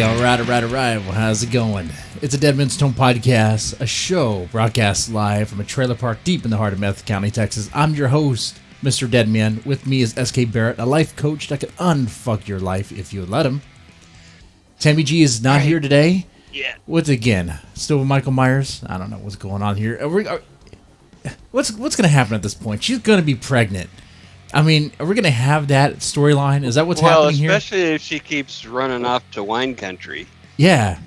All right. Well, how's it going? It's a Dead Man's Tone podcast, a show broadcast live from a trailer park deep in the heart of Meth County, Texas. I'm your host, Mr. Deadman. With me is SK Barrett, a life coach that can unfuck your life if you let him. Tammy G is not here today. Yeah. What's again? Still with Michael Myers? I don't know what's going on here. What's going to happen at this point? She's going to be pregnant. I mean, are we going to have that storyline? Is that what's happening here? Well, especially if she keeps running off to wine country. Yeah.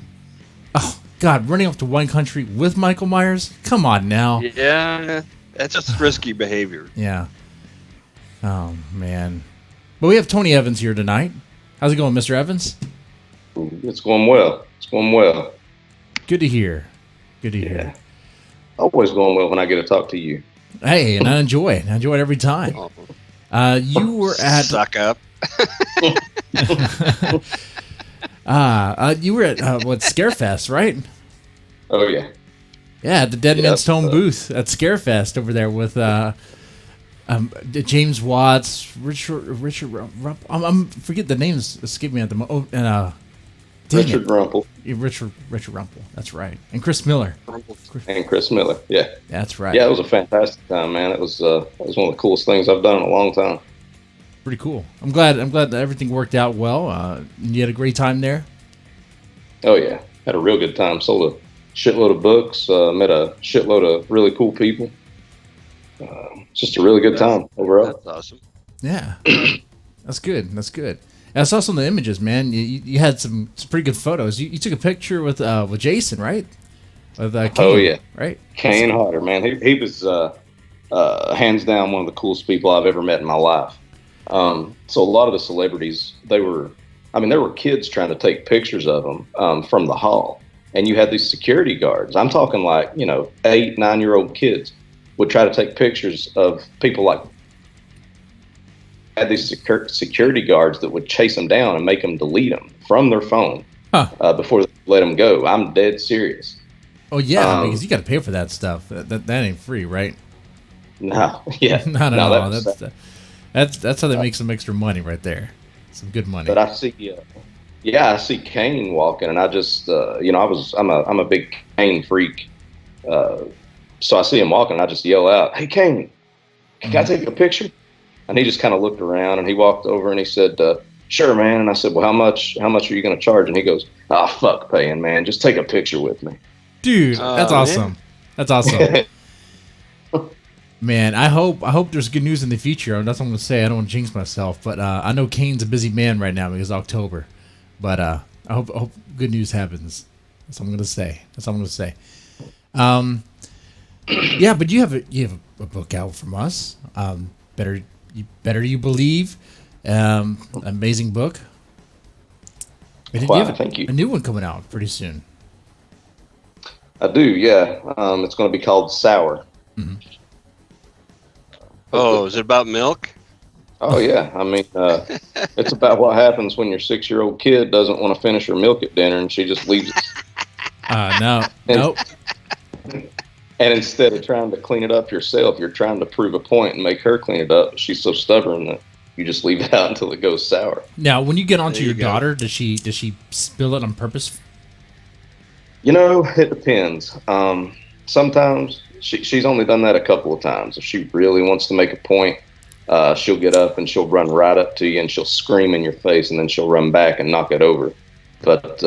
Oh, God, running off to wine country with Michael Myers? Come on now. Yeah, that's just risky behavior. Yeah. Oh, man. But we have Tony Evans here tonight. How's it going, Mr. Evans? It's going well. Good to hear. Hear. Always going well when I get to talk to you. Hey, and I enjoy it. I enjoy it every time. You were at... Suck up. You were at, Scarefest, right? Oh, yeah. Yeah, at the Dead Man's Tone booth at Scarefest over there with James Watts, Richard forget the names escape me at the moment. Oh, and Richard Rumpel. Richard Rumpel, that's right. And Chris Miller. And Chris Miller, yeah. That's right. Yeah, it was a fantastic time, man. It was one of the coolest things I've done in a long time. Pretty cool. I'm glad that everything worked out well. You had a great time there? Oh, yeah. Had a real good time. Sold a shitload of books, met a shitload of really cool people. Just a really good time overall. That's awesome. Yeah. That's good. I saw some of the images, man. You had some pretty good photos. You took a picture with Jason, right? With Kane, oh yeah, right. Kane Hodder, man. He was hands down one of the coolest people I've ever met in my life. So a lot of the celebrities, there were kids trying to take pictures of them from the hall, and you had these security guards. I'm talking like 8, 9-year-old kids would try to take pictures of people like. Had these security guards that would chase them down and make them delete them from their phone before they let them go. I'm dead serious. Oh yeah, because you got to pay for that stuff. That ain't free, right? No, yeah, no. That's how they make some extra money right there. Some good money. But I see Kane walking, and I just I'm a big Kane freak. So I see him walking, and I just yell out, "Hey Kane, can I take a picture?" And he just kind of looked around, and he walked over and he said, "Sure, man." And I said, "Well, how much are you going to charge?" And he goes, "Ah, fuck paying, man. Just take a picture with me." Dude, that's awesome. Man. That's awesome. Man, I hope there's good news in the future. That's what I'm going to say. I don't want to jinx myself, but I know Kane's a busy man right now because it's October. But I hope good news happens. That's what I'm going to say. Yeah, but you have a book out from us. Better You Believe, amazing book. Wow, thank you. A new one coming out pretty soon. I do, yeah. It's going to be called Sour. Mm-hmm. Oh, is it about milk? Oh yeah, I mean, it's about what happens when your 6-year-old kid doesn't want to finish her milk at dinner and she just leaves it. Nope. And instead of trying to clean it up yourself, you're trying to prove a point and make her clean it up. She's so stubborn that you just leave it out until it goes sour. Now, when you get onto your daughter, does she spill it on purpose? It depends. Sometimes she's only done that a couple of times. If she really wants to make a point, she'll get up and she'll run right up to you and she'll scream in your face and then she'll run back and knock it over. But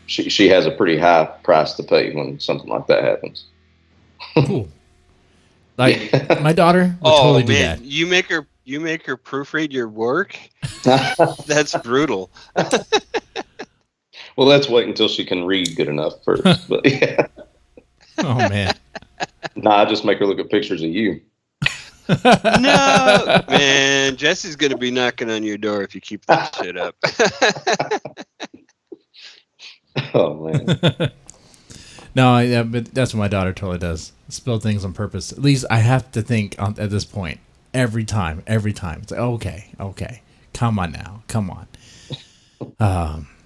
she has a pretty high price to pay when something like that happens. Cool. Like my daughter would totally do that. You make her proofread your work? That's brutal. Well, let's wait until she can read good enough first. But yeah. Oh man. I just make her look at pictures of you. No, man, Jesse's gonna be knocking on your door if you keep that shit up. Oh man. No, yeah, but that's what my daughter totally does. Spill things on purpose. At least I have to think at this point every time. It's like, okay, come on now, come on.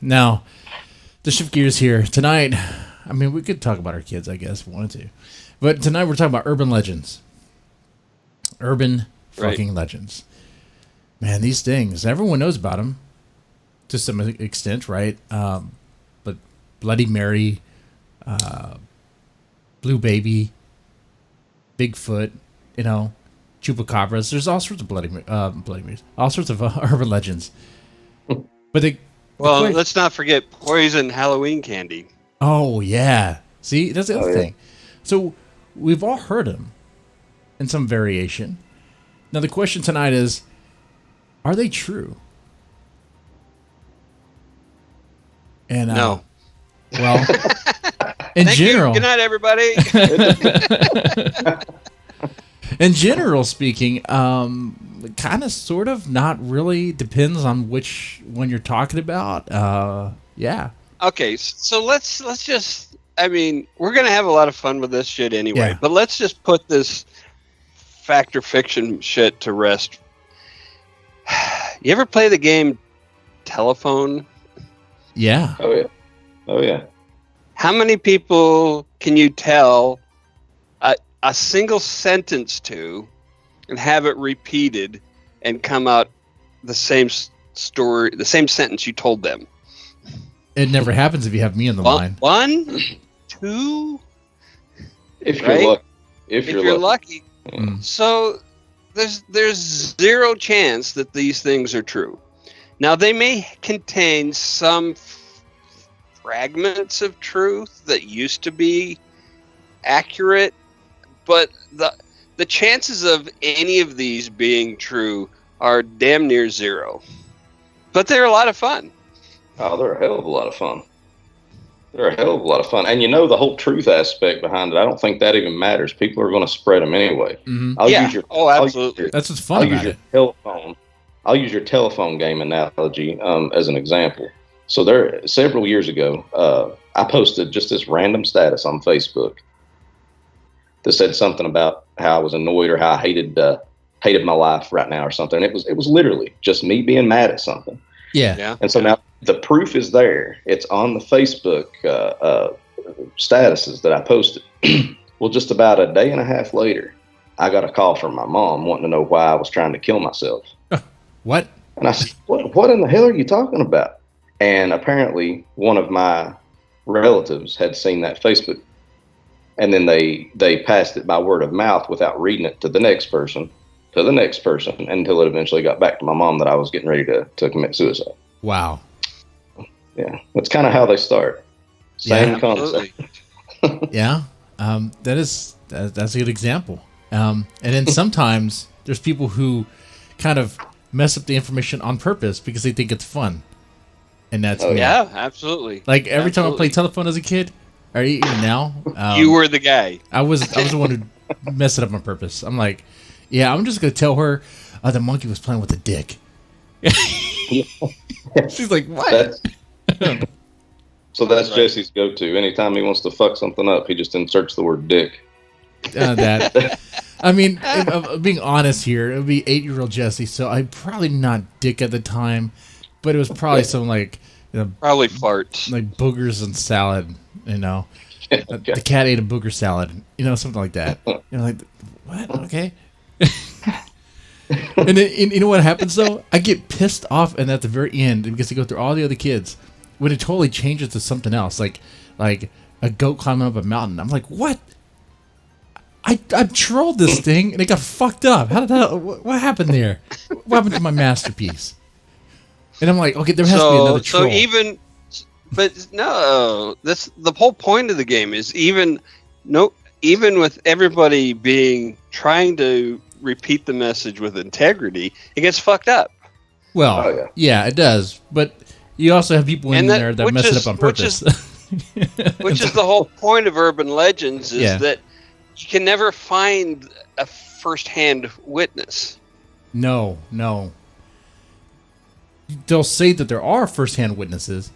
Now, to shift gears here tonight. I mean, we could talk about our kids, I guess, if we wanted to, but tonight we're talking about urban legends. Urban fucking legends. Man, these things everyone knows about them to some extent, right? Bloody Mary, Blue Baby, Bigfoot, Chupacabras. There's all sorts of Bloody Marys, all sorts of urban legends. But let's not forget poison Halloween candy. Oh yeah, see, that's the other thing. So we've all heard them in some variation. Now the question tonight is, are they true? And no. Well, in general, good night, everybody. In general speaking, kind of, sort of, not really. Depends on which one you're talking about. Yeah. Okay, so let's just. I mean, we're gonna have a lot of fun with this shit anyway. But let's just put this fact or fiction shit to rest. You ever play the game Telephone? Yeah. Oh yeah. How many people can you tell a single sentence to and have it repeated and come out the same story, the same sentence you told them? It never happens if you have me on the line. 1, 2. If you're lucky. If you're lucky. Mm. So there's zero chance that these things are true. Now they may contain some fragments of truth that used to be accurate, but the chances of any of these being true are damn near zero. But they're a lot of fun. Oh, they're a hell of a lot of fun. They're a hell of a lot of fun. And the whole truth aspect behind it, I don't think that even matters. People are going to spread them anyway. Mm-hmm. Absolutely. That's what's fun about it. I'll use your telephone game analogy as an example. So several years ago, I posted just this random status on Facebook that said something about how I was annoyed or how I hated my life right now or something. And it was literally just me being mad at something. Yeah. And so now the proof is there. It's on the Facebook statuses that I posted. Well, just about a day and a half later, I got a call from my mom wanting to know why I was trying to kill myself. What? And I said, what in the hell are you talking about? And apparently one of my relatives had seen that Facebook. And then they passed it by word of mouth without reading it to the next person, until it eventually got back to my mom that I was getting ready to commit suicide. Wow. Yeah, that's kind of how they start. Same concept. Yeah, that's a good example. And then sometimes there's people who kind of mess up the information on purpose because they think it's fun, and that's me. Yeah, absolutely. Like every time I played telephone as a kid, or even now, you were the guy. I was the one who messed it up on purpose. I'm like, yeah, I'm just gonna tell her the monkey was playing with a dick. She's like, what? So that's right. Jesse's go-to. Anytime he wants to fuck something up, he just inserts the word dick. I mean, if being honest here, it would be 8-year-old Jesse, so I'm probably not dick at the time, but it was probably something like, probably farts, like boogers and salad. The cat ate a booger salad. Something like that. Like, what? Okay. And then, you know what happens though? I get pissed off, and at the very end, because they go through all the other kids, when it totally changes to something else, like a goat climbing up a mountain. I'm like, what? I trolled this thing, and it got fucked up. How did that? What happened there? What happened to my masterpiece? And I'm like, okay, there has to be another troll. But no, that's the whole point of the game. Is even with everybody trying to repeat the message with integrity, it gets fucked up. Well, yeah, it does. But you also have people in there that mess it up on purpose. Which is the whole point of urban legends, is that you can never find a first-hand witness. No. They'll say that there are first-hand witnesses,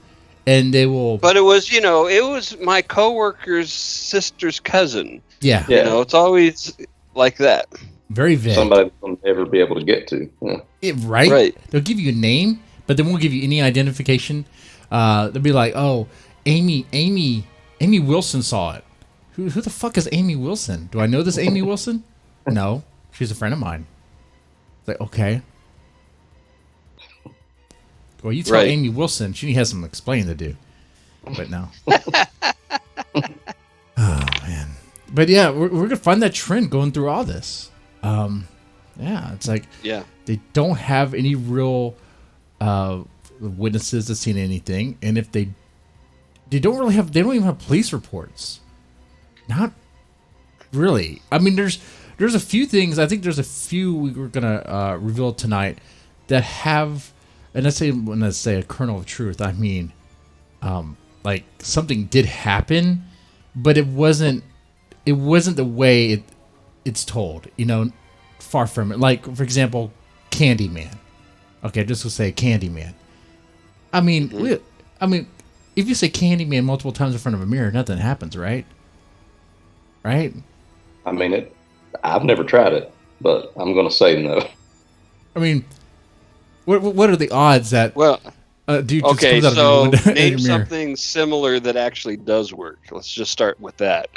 and they will... But it was my coworker's sister's cousin. Yeah. It's always like that. Very vague. Somebody will never be able to get to. Yeah. Right? They'll give you a name, but they won't give you any identification. They'll be like, oh, Amy Wilson saw it. Who the fuck is Amy Wilson? Do I know this Amy Wilson? No. She's a friend of mine. It's like, okay. Well, you tell Amy Wilson, she has some explaining to do. but no. Oh man. But yeah, we're gonna find that trend going through all this. Yeah, it's like they don't have any real witnesses that's seen anything, and if they don't even have police reports. Not really. I mean, there's a few things. I think there's a few we're gonna reveal tonight that have, and when I say a kernel of truth, I mean, like something did happen, but it wasn't the way it's told. You know, far from it. Like for example, Candyman. Okay, just to say Candyman. I mean, if you say Candyman multiple times in front of a mirror, nothing happens, right? Right? I mean, I've never tried it, but I'm going to say no. I mean, what are the odds that? Well, dude just comes out so of your name mirror? something similar that actually does work. Let's just start with that.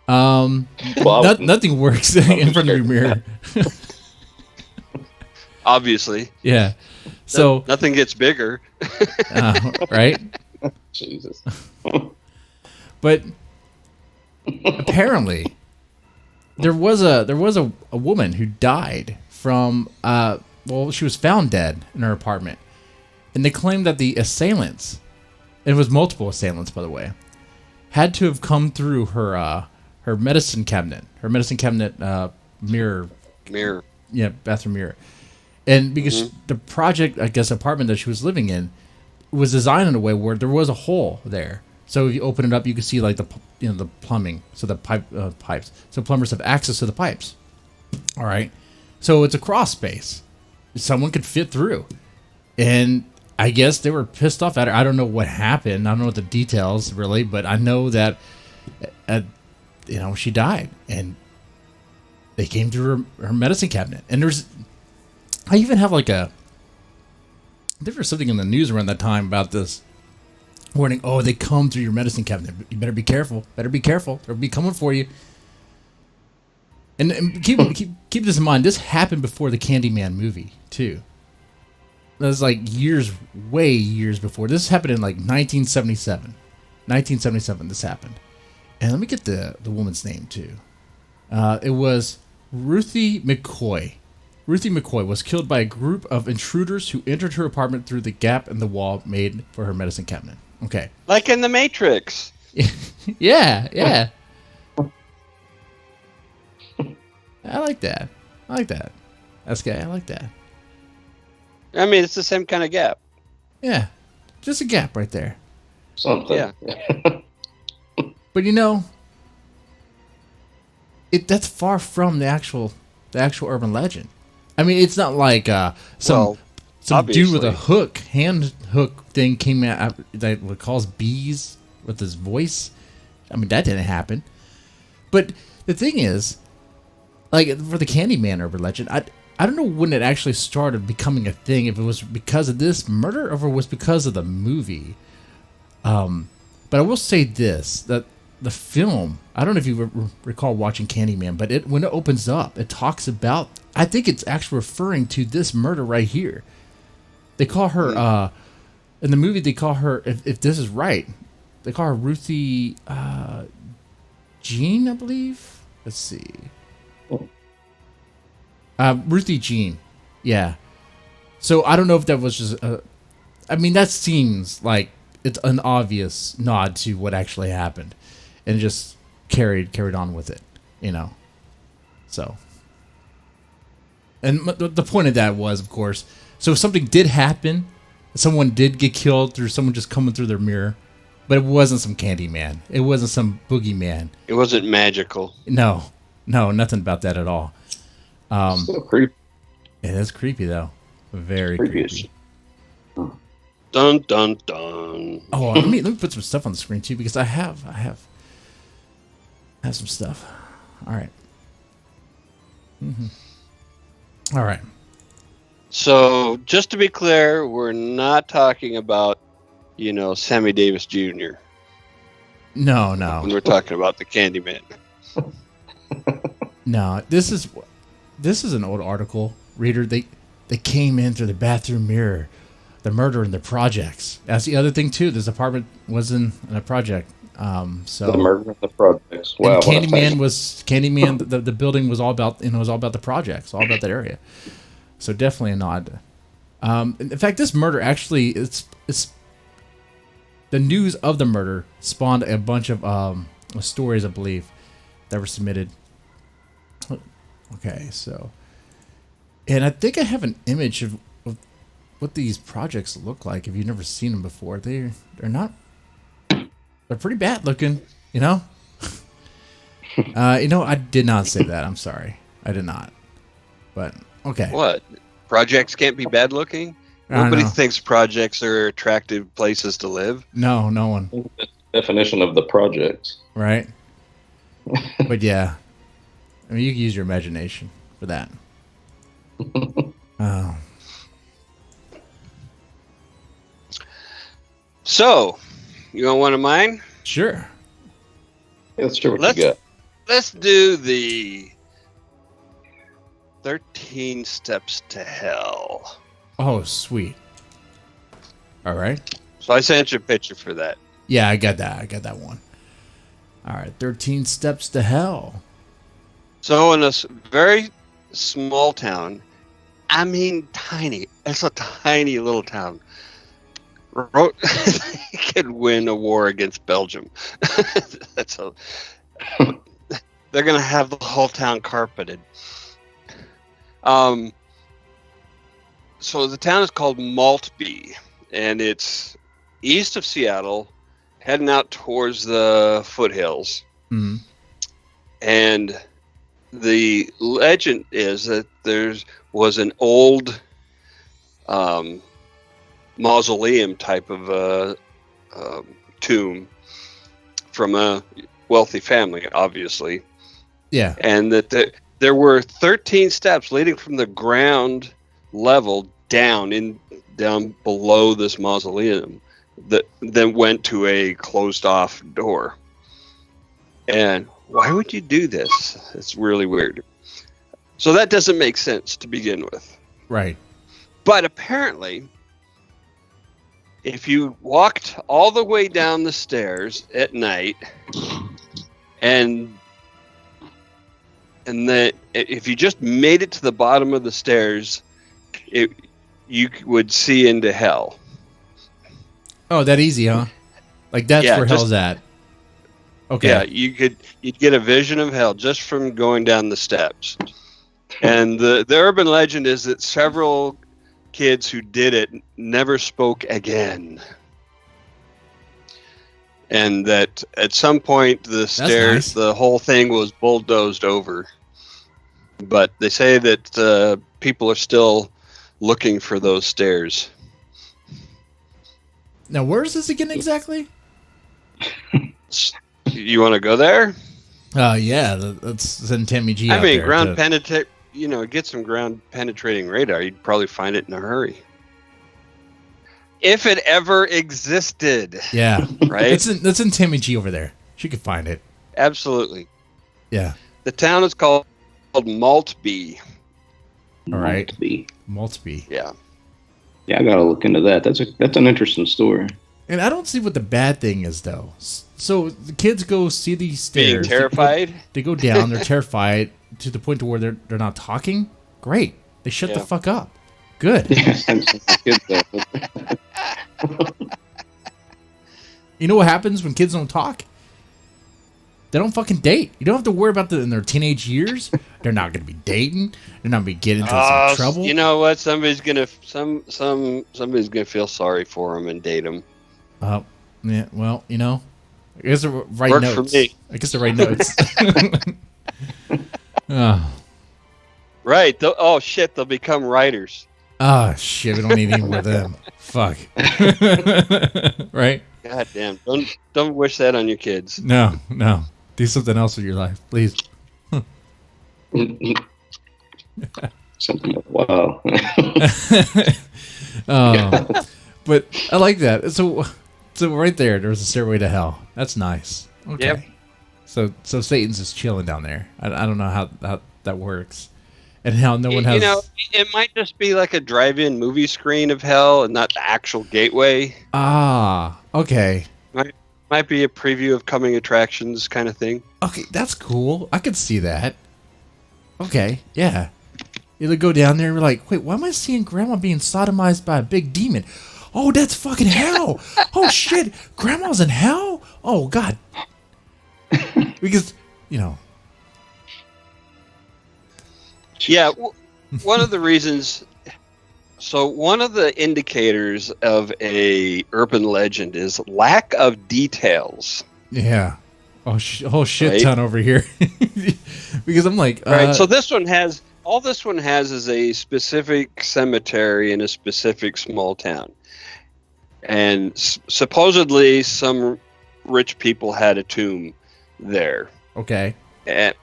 Nothing works in front of your mirror. Obviously. Yeah. So nothing gets bigger. Right? Jesus. But apparently, there was a woman who died from she was found dead in her apartment, and they claimed that the assailants, and it was multiple assailants by the way, had to have come through her medicine cabinet, mirror, bathroom mirror, and because the project, I guess, apartment that she was living in was designed in a way where there was a hole there. So if you open it up, you can see like the plumbing, so the pipes. So plumbers have access to the pipes. All right, so it's a crawl space. Someone could fit through, and I guess they were pissed off at her. I don't know what happened. I don't know what the details really, but I know that she died, and they came through her medicine cabinet. And I even have there was something in the news around that time about this. Warning, they come through your medicine cabinet. You better be careful. They'll be coming for you. And keep this in mind. This happened before the Candyman movie, too. That was way years before. This happened in 1977. 1977 this happened. And let me get the woman's name, too. It was Ruthie McCoy. Ruthie McCoy was killed by a group of intruders who entered her apartment through the gap in the wall made for her medicine cabinet. Okay. Like in The Matrix. Yeah. I like that. SK, I like that. I mean, it's the same kind of gap. Yeah. Just a gap right there. Something. Yeah. But that's far from the actual urban legend. I mean, it's not like some dude with a hand hook thing came out that would cause bees with his voice. I mean, that didn't happen. But the thing is, for the Candyman urban legend, I don't know when it actually started becoming a thing. If it was because of this murder or if it was because of the movie. But I will say this, that the film, I don't know if you recall watching Candyman, but when it opens up, it talks about, I think it's actually referring to this murder right here. They call her, in the movie, they call her, if this is right, they call her Ruthie Jean, I believe. Let's see. Ruthie Jean. Yeah. So I don't know if that was just, I mean, that seems like it's an obvious nod to what actually happened. And just carried on with it, So. And the point of that was, of course, so if something did happen, someone did get killed through someone just coming through their mirror, but it wasn't some Candyman. It wasn't some boogeyman. It wasn't magical. No, nothing about that at all. Still creepy. It is creepy, though. Very creepy. Dun, dun, dun. Oh, let me put some stuff on the screen, too, because I have some stuff. All right. All right. So, just to be clear, we're not talking about, Sammy Davis Jr. No. When we're talking about the Candyman. No, this is an old article. Reader, they came in through the bathroom mirror. the murder in the projects. That's the other thing too. This apartment was in a project. So The murder of the projects. Wow. and Candyman. The building was all about was all about the projects, all about that area. So definitely a nod. In fact, this murder actually it's the news of the murder spawned a bunch of stories, I believe, that were submitted. Okay, so, and I think I have an image of what these projects look like. If you've never seen them before, they're not. They're pretty bad looking, you know. I did not say that. I'm sorry, I did not. But okay. What? Projects can't be bad looking? Nobody thinks projects are attractive places to live. No one. That's the definition of the projects. Right. But yeah, I mean, you can use your imagination for that. Oh. So, you want one of mine? Sure. Yeah, let's hear what you got. Let's do the 13 Steps to Hell. Oh, sweet. All right. So I sent you a picture for that. Yeah, I got that. I got that one. All right, 13 Steps to Hell. So in a very small town, I mean tiny. It's a tiny little town. They could win a war against Belgium. They're gonna have the whole town carpeted. So the town is called Maltby, and it's east of Seattle, heading out towards the foothills. Mm-hmm. And the legend is that there was an old mausoleum type of tomb from a wealthy family, obviously. Yeah. And that there were 13 steps leading from the ground level down below this mausoleum that then went to a closed off door. And why would you do this? It's really weird. So that doesn't make sense to begin with. Right. But apparently, if you walked all the way down the stairs at night, and if you just made it to the bottom of the stairs, you would see into hell. Oh, that easy, huh? Like that's where hell's at. Okay. Yeah, you'd get a vision of hell just from going down the steps. And the urban legend is that several kids who did it never spoke again. And that at some point the stairs, the whole thing was bulldozed over. But they say that people are still looking for those stairs. Now, where is this again exactly? You want to go there? Yeah, let's send Tammy G. I mean, ground penetrate. Get some ground penetrating radar. You'd probably find it in a hurry. If it ever existed. Yeah. Right? That's in Tammy G over there. She could find it. Absolutely. Yeah. The town is called Maltby. All right. Maltby. Yeah. Yeah, I gotta look into that. That's an interesting story. And I don't see what the bad thing is, though. So the kids go see these stairs. Being terrified? They go down. They're terrified to the point to where they're not talking. Great. They shut the fuck up. Good. You know what happens when kids don't talk? They don't fucking date. You don't have to worry about in their teenage years. They're not going to be dating. They're not going to be getting into some trouble. You know what? Somebody's gonna feel sorry for them and date them. Yeah. Well, I guess the right Worked notes. for me. I guess the right notes. Right. Oh shit! They'll become writers. Oh shit! We don't need any more of them. Fuck. Right. God damn! Don't wish that on your kids. No. Do something else with your life, please. Something. Wow. But I like that. So right there was a stairway to hell. That's nice. Okay. Yep. So Satan's just chilling down there. I don't know how that works. and how no one has. You know, it might just be like a drive-in movie screen of hell, and not the actual gateway. Ah, okay. Might be a preview of coming attractions kind of thing. Okay, that's cool. I could see that. Okay, yeah. You'll go down there and you're like, wait, why am I seeing Grandma being sodomized by a big demon? Oh, that's fucking hell. Oh, shit. Grandma's in hell? Oh, God. Because, you know. Yeah, one of the reasons... So one of the indicators of a urban legend is lack of details. Yeah. Oh, whole shit Right? ton over here. Because I'm like... Right, so this one has... All this one has is a specific cemetery in a specific small town. And supposedly some rich people had a tomb there. Okay. But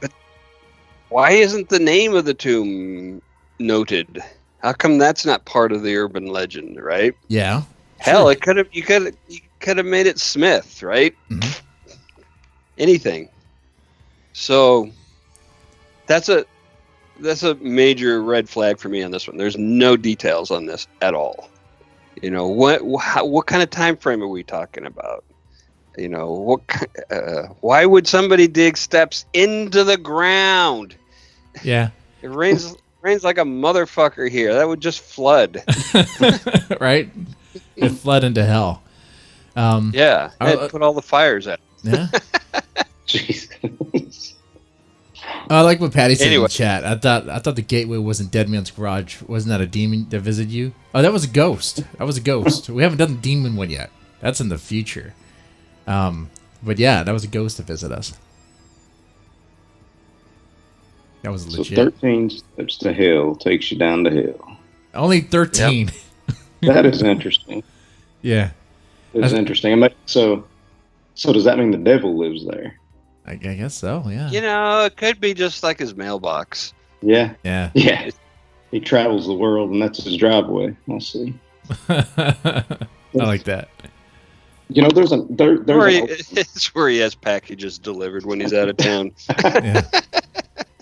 why isn't the name of the tomb noted? How come that's not part of the urban legend, right? Yeah. Hell, Sure. you could have made it Smith, right? Mm-hmm. Anything. So that's a major red flag for me on this one. There's no details on this at all. You know, what kind of time frame are we talking about? You know, why would somebody dig steps into the ground? Yeah. It rains like a motherfucker here. That would just flood. Right? It fled into hell. Yeah, it put all the fires out. Yeah. Jeez. I like what Patty said in Anyway. the chat. I thought the gateway wasn't Dead Man's Garage. Wasn't that a demon that visited you? Oh, that was a ghost. That was a ghost. We haven't done the demon one yet. That's in the future. But yeah, that was a ghost to visit us. That was So legit. 13 steps to hell takes you down to hell. Only 13. That is interesting. Yeah. It's interesting. So does that mean the devil lives there? I guess so, yeah. You know, it could be just like his mailbox. Yeah. Yeah. Yeah. He travels the world, and that's his driveway. I'll see. I like that. You know, there's It's where he has packages delivered when he's out of town. Yeah.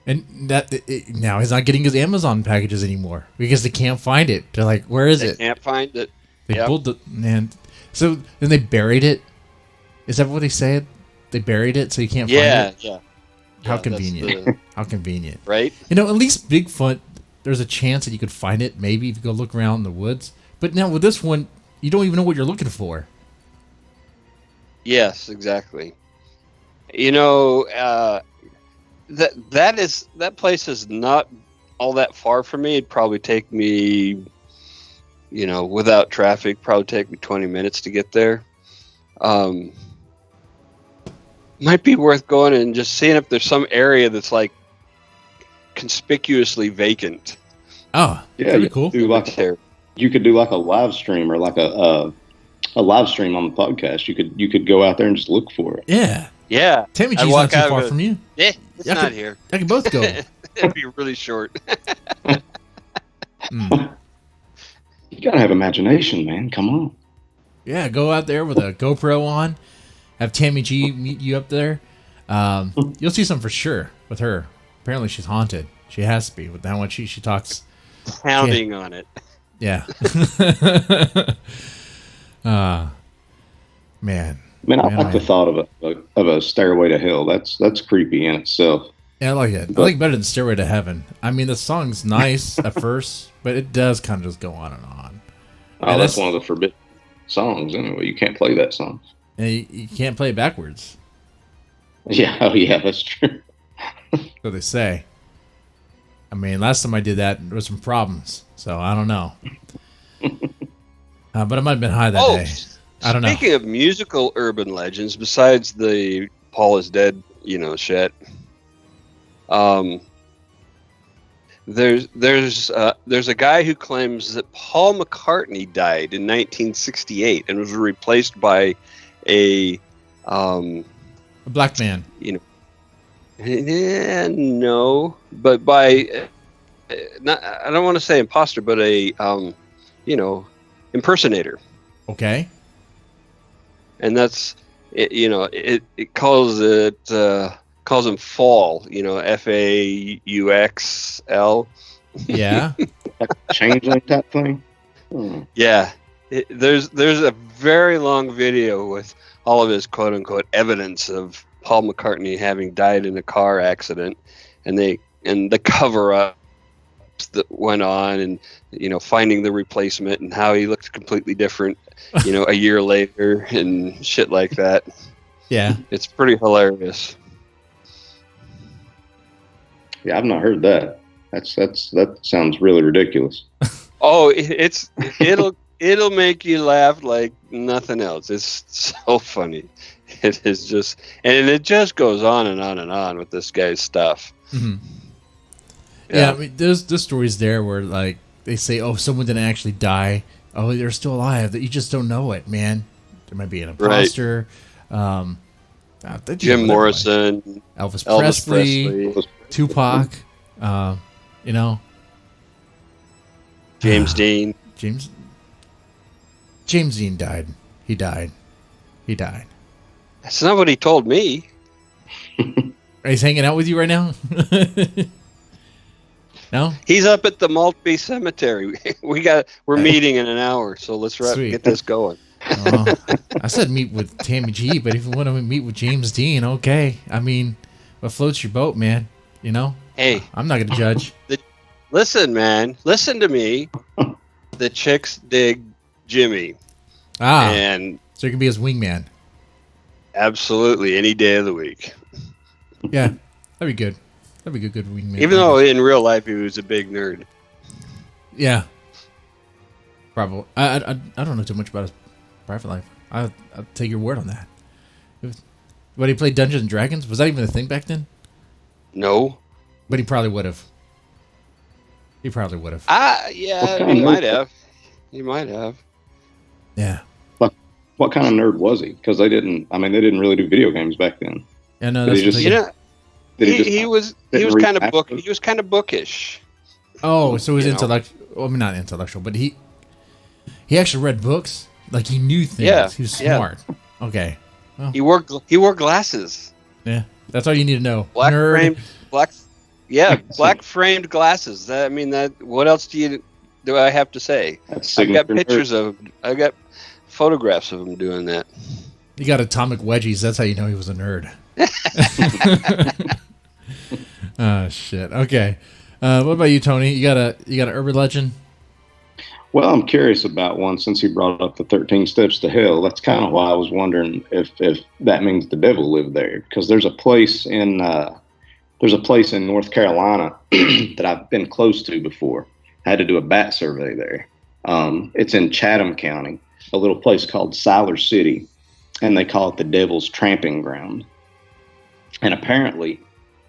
And now he's not getting his Amazon packages anymore because they can't find it. They're like, where is They it? can't find it. They Yep. pulled the man. So then they buried it. Is that what they said? They buried it so you can't find it. Yeah. How Yeah, convenient. How convenient. Right? You know, at least Bigfoot, there's a chance that you could find it. Maybe if you go look around in the woods. But now with this one, you don't even know what you're looking for. Yes, exactly. You know, that place is not all that far from me. It'd probably take me, you know, without traffic, probably take me 20 minutes to get there. Might be worth going and just seeing if there's some area that's like conspicuously vacant. Oh, Yeah, that'd be you cool. could do like a live stream or like a live stream on the podcast. You could go out there and just look for it. Yeah. Yeah. Tammy I'd G's walk not too out of far it. from you. Yeah, it's Yeah, I not could- here. I can both go. It'd be really short. Mm. You gotta have imagination, man. Come on. Yeah, go out there with a GoPro on. Have Tammy G meet you up there. You'll see some for sure with her. Apparently she's haunted. She has to be with how much she talks. Pounding on it. Yeah. Man. Man, I Man, like the thought of a stairway to hell. That's creepy in itself. Yeah, I like it. I like it better than Stairway to Heaven. I mean, the song's nice at first, but it does kind of just go on and on. Oh, And that's one of the forbidden songs anyway. You can't play that song. And you can't play it backwards, Yeah, oh yeah, that's true. so they say. I mean, last time I did that, there was some problems, so I don't know. But I might have been high that day. I don't know. Speaking of musical urban legends, besides the Paul is dead, you know, shit. There's a guy who claims that Paul McCartney died in 1968 and was replaced by a A black man. no, but by not, I don't want to say imposter, but a impersonator. Okay. And that's it, it calls it calls them fall. FAUXL. Yeah. Changeling type thing. Yeah, there's a very long video with all of his quote unquote evidence of Paul McCartney having died in a car accident, and the cover up that went on, and finding the replacement and how he looked completely different, a year later and shit like that. Yeah, it's pretty hilarious. Yeah, I've not heard that. That sounds really ridiculous. Oh, it'll make you laugh like nothing else. It's so funny. It is just, and it just goes on and on and on with this guy's stuff. Mm-hmm. Yeah, I mean, there's stories there where like they say, "Oh, someone didn't actually die. Oh, they're still alive. That you just don't know it, man. There might be an imposter." Right. Jim Morrison, Elvis Presley, Tupac. James Dean. James Dean died. He died. That's not what he told me. He's hanging out with you right now? No? He's up at the Maltby Cemetery. We're meeting in an hour, so let's get this going. I said meet with Tammy G, but if you want to meet with James Dean, okay. I mean, what floats your boat, man? Hey, I'm not gonna judge. Listen, man. Listen to me. The chicks dig Jimmy. And so you can be his wingman. Absolutely, any day of the week. Yeah, that'd be good. That'd be a good wingman. Even though in real life he was a big nerd. Yeah. Probably. I don't know too much about his private life. I'll take your word on that. But he played Dungeons and Dragons? Was that even a thing back then? No. But he probably would have. Yeah, he might have. Yeah. What kind of nerd was he? Because they didn't really do video games back then. Yeah, no, he was kind of bookish. Oh, so he was intellectual. Well, I mean, not intellectual, but he actually read books. Like he knew things. Yeah, he was smart. Yeah. Okay. Well. He wore glasses. Yeah, that's all you need to know. Black framed glasses. What else do I have to say? I've got pictures of him. I got photographs of him doing that. You got atomic wedgies. That's how you know he was a nerd. Oh shit. Okay. What about you, Tony? You got an urban legend? Well, I'm curious about one since he brought up the 13 Steps to Hell. That's kind of why I was wondering if that means the devil lived there, because there's a place in North Carolina that I've been close to before. I had to do a bat survey there. It's in Chatham County, a little place called Siler City, and they call it the Devil's Tramping Ground. And apparently,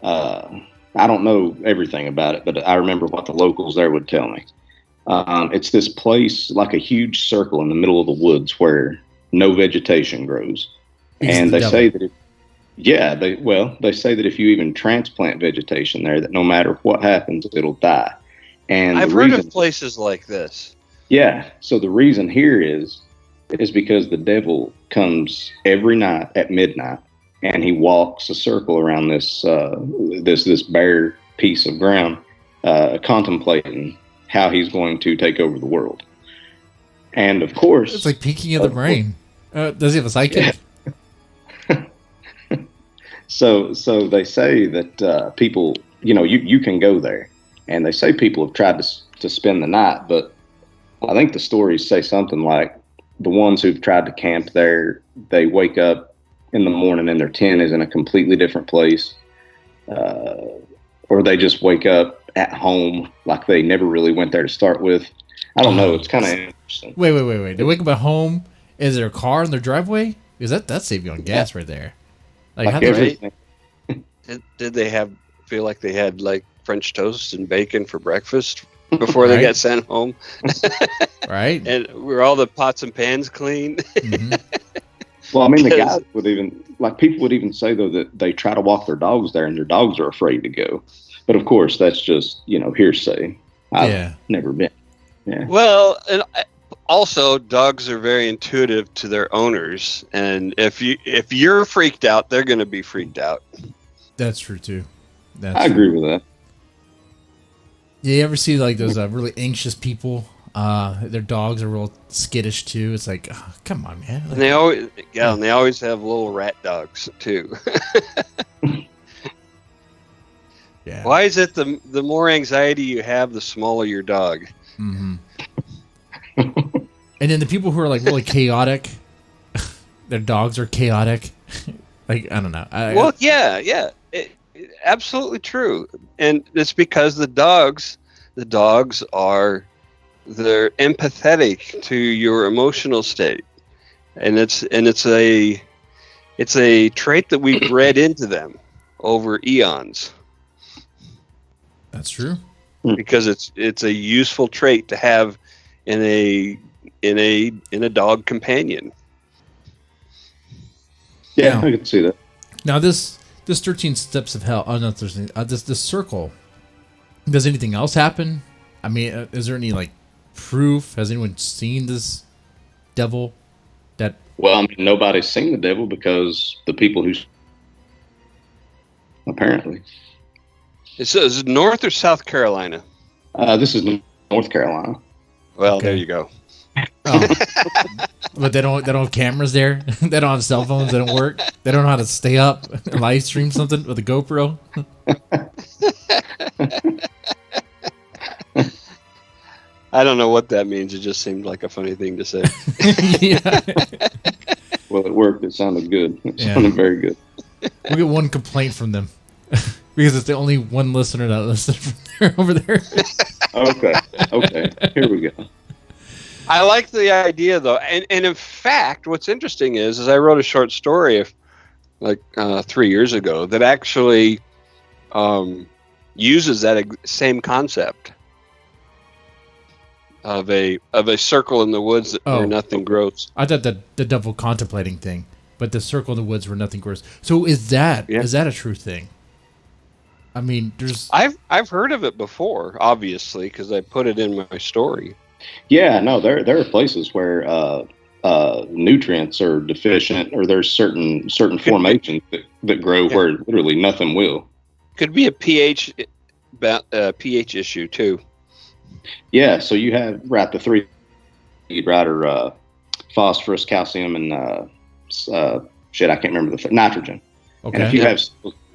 I don't know everything about it, but I remember what the locals there would tell me. It's this place, like a huge circle in the middle of the woods where no vegetation grows. And they say that they say that if you even transplant vegetation there, that no matter what happens, it'll die. And I've heard of places like this. Yeah. So the reason here is because the devil comes every night at midnight, and he walks a circle around this bare piece of ground, contemplating how he's going to take over the world. And of course, it's like Pinky of the Brain. Does he have a sidekick? Yeah. So they say that people, you can go there, and they say people have tried to spend the night, but I think the stories say something like the ones who've tried to camp there, they wake up in the morning and their tent is in a completely different place, or they just wake up at home like they never really went there to start with. I don't know. It's kind of interesting. Wait. They wake up at home. Is there a car in their driveway? Because that saved you on gas right there. Like everything. Did they feel like they had like French toast and bacon for breakfast before they got sent home? Right. And were all the pots and pans clean? Mm-hmm. Well, I mean, the guys people would even say, though, that they try to walk their dogs there and their dogs are afraid to go. But of course, that's just, hearsay. I've never been. Yeah. Well, and also dogs are very intuitive to their owners. And if you're freaked out, they're going to be freaked out. That's true too. I agree with that. Yeah, you ever see like those really anxious people? Their dogs are real skittish too. It's like, oh, come on, man. Like, And they always have little rat dogs too. yeah. Why is it the more anxiety you have, the smaller your dog? Mm-hmm. And then the people who are like really chaotic, their dogs are chaotic. Like, I don't know. Well, yeah, absolutely true. And it's because the dogs are they're empathetic to your emotional state, and it's a trait that we bred into them over eons. That's true. Because it's a useful trait to have in a dog companion. Yeah, I can see that. Now this 13 steps of hell. Oh no, 13. This circle. Does anything else happen? I mean, is there any like proof? Has anyone seen this devil? That Well, I mean, nobody's seen the devil because the people who apparently. Is it North or South Carolina? This is North Carolina. Well, Okay. there you go. oh. But they don't have cameras there. They don't have cell phones. They don't work. They don't know how to stay up and live stream something with a GoPro. I don't know what that means. It just seemed like a funny thing to say. Yeah. Well, it worked. It sounded good. It Yeah. sounded very good. We get one complaint from them because it's the only one listener that listens from there over there. Okay. Here we go. I like the idea, though. And in fact, what's interesting is I wrote a short story like 3 years ago that actually uses that same concept of a circle in the woods where nothing grows. I thought that the devil contemplating thing, but the circle in the woods where nothing grows. So is that a true thing? I mean, I've heard of it before, obviously, because I put it in my story. Yeah, no, there are places where nutrients are deficient, or there's certain formations that grow where literally nothing will. Could be a pH issue too. Yeah, so you have the three, right, or phosphorus, calcium, and I can't remember the nitrogen. okay. And if you have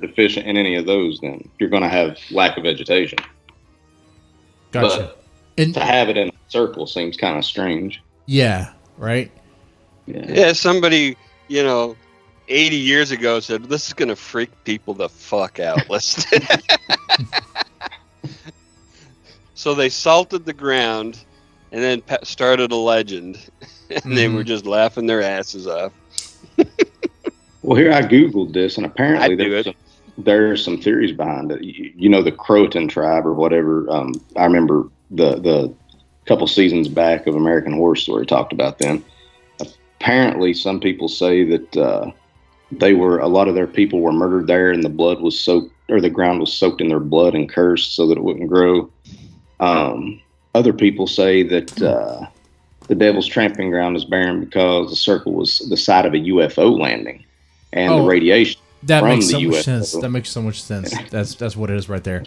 deficient in any of those, then you're going to have lack of vegetation. Gotcha. But and to have it in a circle seems kind of strange. yeah, right. Yeah, somebody 80 years ago said this is going to freak people the fuck out. Let's. So they salted the ground, and then started a legend, and they were just laughing their asses off. Well, here I googled this, and apparently there's some theories behind it. The Croatan tribe or whatever. I remember the couple seasons back of American Horror Story talked about them. Apparently, some people say that a lot of their people were murdered there, and the blood was soaked, or the ground was soaked in their blood and cursed so that it wouldn't grow. Other people say that the Devil's Tramping Ground is barren because the circle was the site of a UFO landing, and the radiation that from makes the so UFO. much sense. That makes so much sense. That's what it is right there.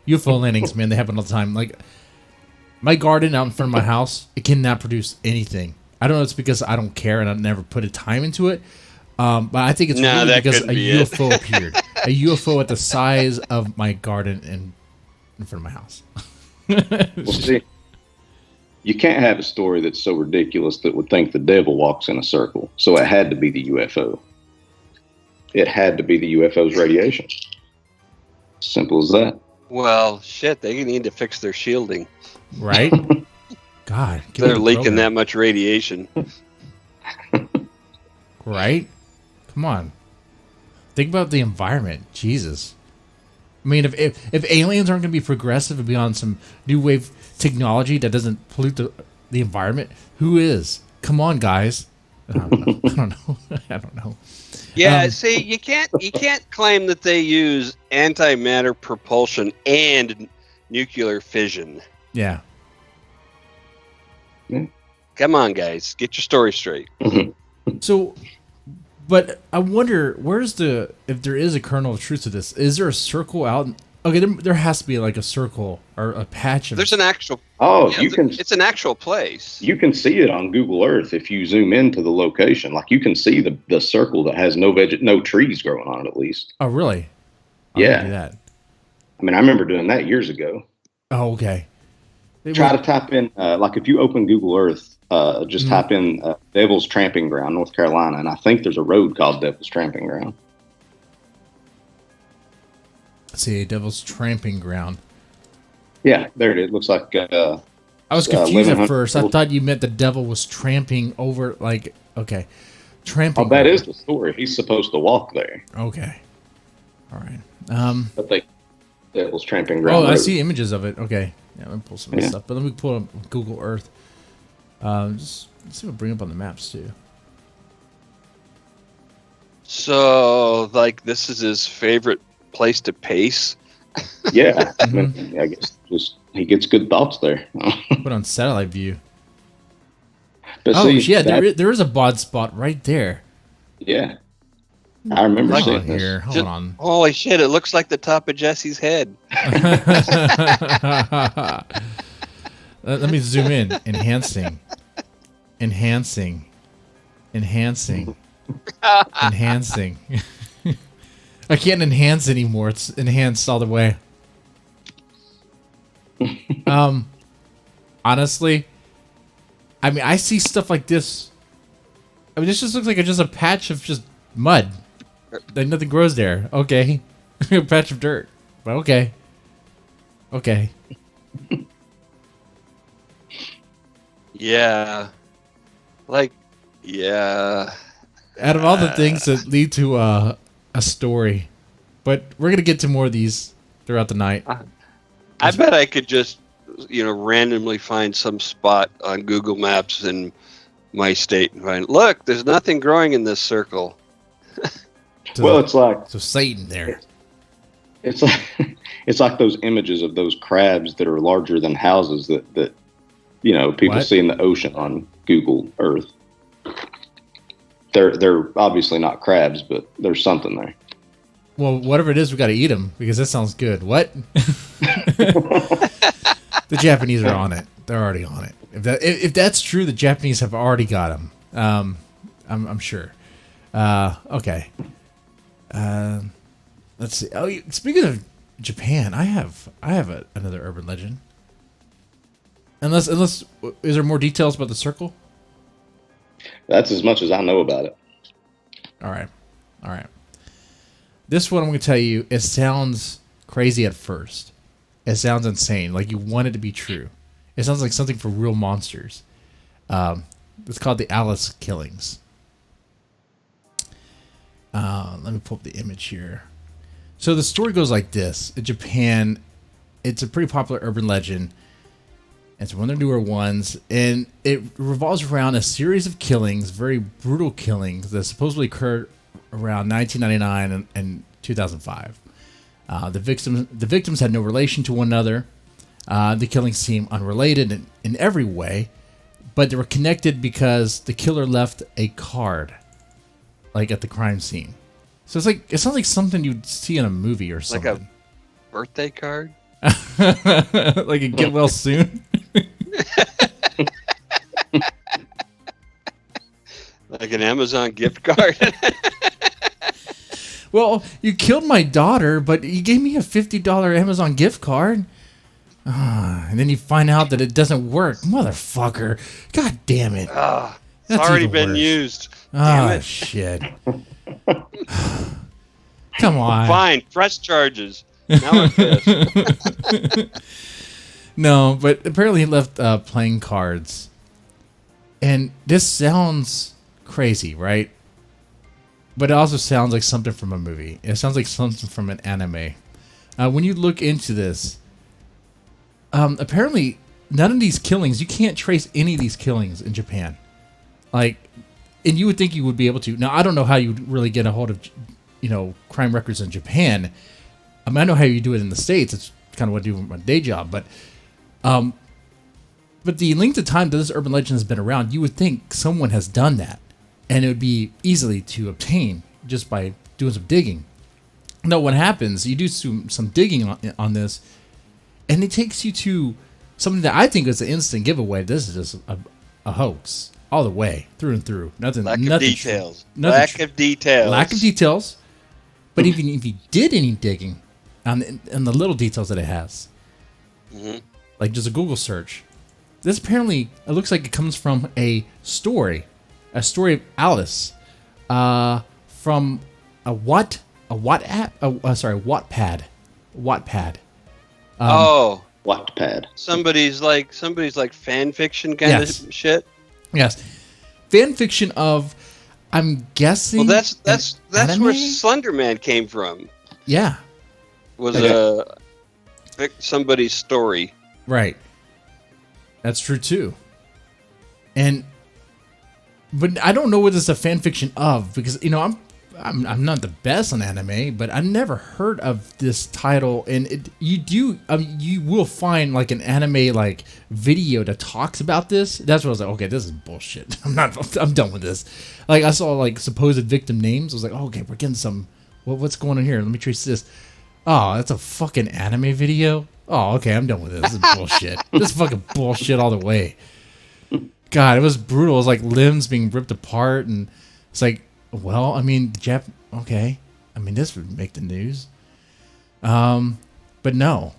UFO landings, man, they happen all the time. Like my garden out in front of my house, it cannot produce anything. I don't know. It's because I don't care and I never put a time into it. But I think it's really because a UFO appeared. A UFO at the size of my garden in front of my house. Well, see, you can't have a story that's so ridiculous that would think the devil walks in a circle. So it had to be the UFO. It had to be the UFO's radiation. Simple as that. Well, shit, they need to fix their shielding. Right? God. They're leaking that much radiation. Right? Come on. Think about the environment. Jesus. I mean, if aliens aren't going to be progressive and be on some new wave technology that doesn't pollute the environment, who is? Come on, guys. I don't know. Yeah, see, you can't claim that they use antimatter propulsion and nuclear fission. Yeah. Come on, guys, get your story straight. So, But I wonder, if there is a kernel of truth to this, is there a circle out? Okay, there has to be like a circle or a patch of. There's an actual. Oh, Yeah, you can. It's an actual place. You can see it on Google Earth if you zoom into the location. Like you can see the circle that has no trees growing on it, at least. Oh, really? I'm Yeah. gonna do that. I mean, I remember doing that years ago. Oh, okay. Try to type in, like if you open Google Earth, just type in Devil's Tramping Ground, North Carolina, and I think there's a road called Devil's Tramping Ground. Let's see, Devil's Tramping Ground. Yeah, there it is. Looks like. I was confused at first. I thought you meant the devil was tramping over, like, okay. Tramping. Oh, that is the story. He's supposed to walk there. Okay. All right. But Devil's Tramping Ground. Oh, I Road. see images of it. Okay. Yeah, let me pull some of this stuff. But let me pull up Google Earth. Just let's see what bring up on the maps too. So, like, this is his favorite place to pace. Yeah, I mean, I guess just he gets good thoughts there. Put on satellite view. But Oh, see, yeah, there is a bod spot right there. Yeah, I remember Hold seeing on this. here. Hold on. Holy shit! It looks like the top of Jesse's head. Let me zoom in. Enhancing. Enhancing. I can't enhance anymore. It's enhanced all the way. Honestly, I mean, I see stuff like this. I mean, this just looks like just a patch of just mud. Like nothing grows there. Okay. A patch of dirt. But okay. Okay. Yeah. Like, yeah. Out of all the things that lead to a story, but we're gonna get to more of these throughout the night. I bet I could just, randomly find some spot on Google Maps in my state and find, look, there's nothing growing in this circle. Well, it's like So Satan there. it's like those images of those crabs that are larger than houses that people What? see in the ocean on Google Earth. They're obviously not crabs, but there's something there. Well, whatever it is, we got to eat them because that sounds good. What? The Japanese are on it. They're already on it. If that's true, the Japanese have already got them. I'm sure. Okay. Let's see. Oh, speaking of Japan, I have another urban legend. Unless, is there more details about the circle? That's as much as I know about it. All right. This one I'm going to tell you, it sounds crazy at first. It sounds insane, like you want it to be true. It sounds like something for real monsters. It's called the Alice killings. Let me pull up the image here. So the story goes like this. In Japan, it's a pretty popular urban legend. It's one of the newer ones, and it revolves around a series of killings, very brutal killings that supposedly occurred around 1999 and 2005. The victims had no relation to one another. The killings seem unrelated in every way, but they were connected because the killer left a card, like at the crime scene. So it sounds like something you'd see in a movie or something. Like a birthday card? Like a get well soon. Like an Amazon gift card? Well, you killed my daughter, but you gave me a $50 Amazon gift card. And then you find out that it doesn't work. Motherfucker. God damn it. It's That's already even been worse. used. Damn Oh, it. shit. Come on. Fine, press charges. Now I'm pissed. No, but apparently he left playing cards. And this sounds crazy, right? But it also sounds like something from a movie. It sounds like something from an anime. When you look into this, apparently none of these killings, you can't trace any of these killings in Japan. And you would think you would be able to. Now, I don't know how you would really get a hold of, crime records in Japan. I mean, I know how you do it in the States. It's kind of what I do with my day job. But the length of time that this urban legend has been around, you would think someone has done that. and it would be easily to obtain just by doing some digging. No, what happens? You do some digging on this, and it takes you to something that I think is an instant giveaway. This is just a hoax all the way, through and through. Nothing. Lack nothing of details. Lack of details. Lack of details. But even if you did any digging on the little details that it has, like just a Google search, this apparently it looks like it comes from a story of Alice, from a Wattpad. Wattpad. Somebody's like fan fiction kind of shit. Yes, fan fiction of. I'm guessing. Well, that's anime? where Slender Man came from. Yeah, Was somebody's story. Right. That's true too. But I don't know what this is a fan fiction of, because I'm not the best on anime, but I never heard of this title. And you will find like an anime like video that talks about this. That's what I was like, okay, this is bullshit. I'm done with this. Like I saw like supposed victim names. I was like, oh, okay, we're getting some. What's going on here? Let me trace this. Oh, that's a fucking anime video. Oh, okay, I'm done with this. This is bullshit. This is fucking bullshit all the way. God, it was brutal. It was like limbs being ripped apart, and it's like, well, I mean, okay. I mean, this would make the news. But no.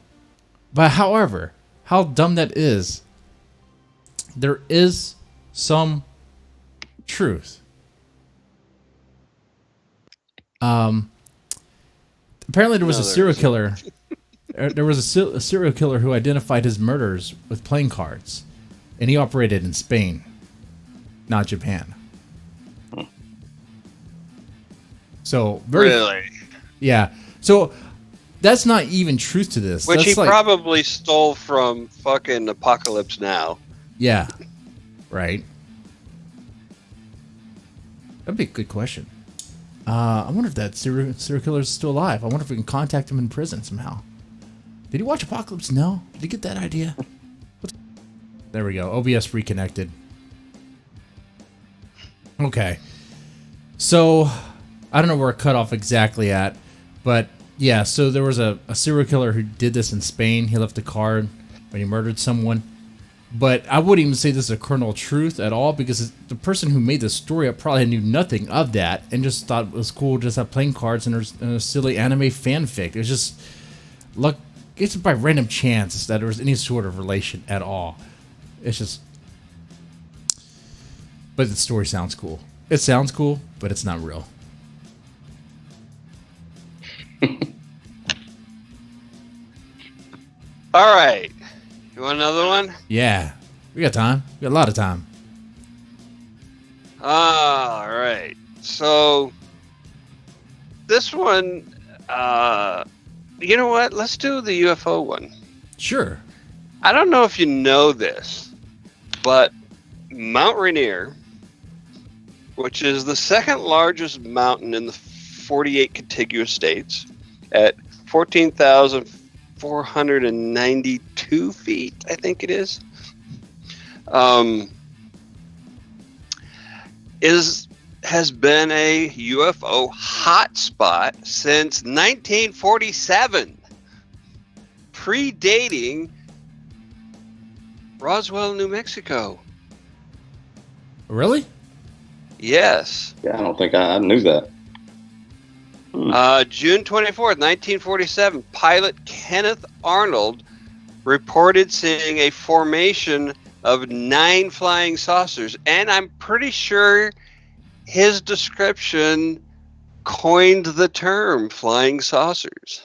But however, how dumb that is, there is some truth. Apparently there was a serial killer. There was a serial killer who identified his murders with playing cards, and he operated in Spain, not Japan. So Really? Yeah. So that's not even truth to this. Which that's he probably stole from fucking Apocalypse Now. Yeah. Right. That'd be a good question. I wonder if that serial killer is still alive. I wonder if we can contact him in prison somehow. Did he watch Apocalypse Now? Did he get that idea? There we go. OBS reconnected. Okay. So, I don't know where it cut off exactly at, but yeah, so there was a serial killer who did this in Spain. He left a card when he murdered someone. But I wouldn't even say this is a kernel of truth at all, because the person who made this story up probably knew nothing of that and just thought it was cool just have playing cards and there's a silly anime fanfic. It was just luck. It's by random chance that there was any sort of relation at all. It's just, but the story sounds cool. It sounds cool, but it's not real. All right. You want another one? Yeah. We got time. We got a lot of time. All right. So this one, you know what? Let's do the UFO one. Sure. I don't know if you know this, but Mount Rainier, which is the second largest mountain in the 48 contiguous states at 14,492 feet, I think it is has been a UFO hotspot since 1947, predating Roswell, New Mexico. Really? Yes. Yeah, I don't think I knew that. June 24th, 1947, pilot Kenneth Arnold reported seeing a formation of 9 flying saucers, and I'm pretty sure his description coined the term flying saucers.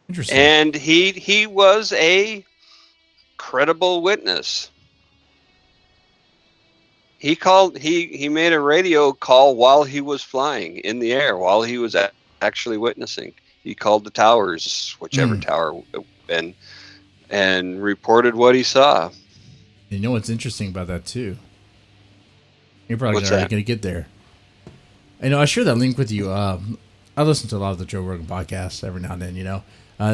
Interesting. And he was a credible witness. He made a radio call while he was flying in the air, while he was actually witnessing. He called the towers, whichever tower, and reported what he saw. You know what's interesting about that too? You're probably What's already that? going to get there. I know I share that link with you. I listen to a lot of the Joe Rogan podcasts every now and then.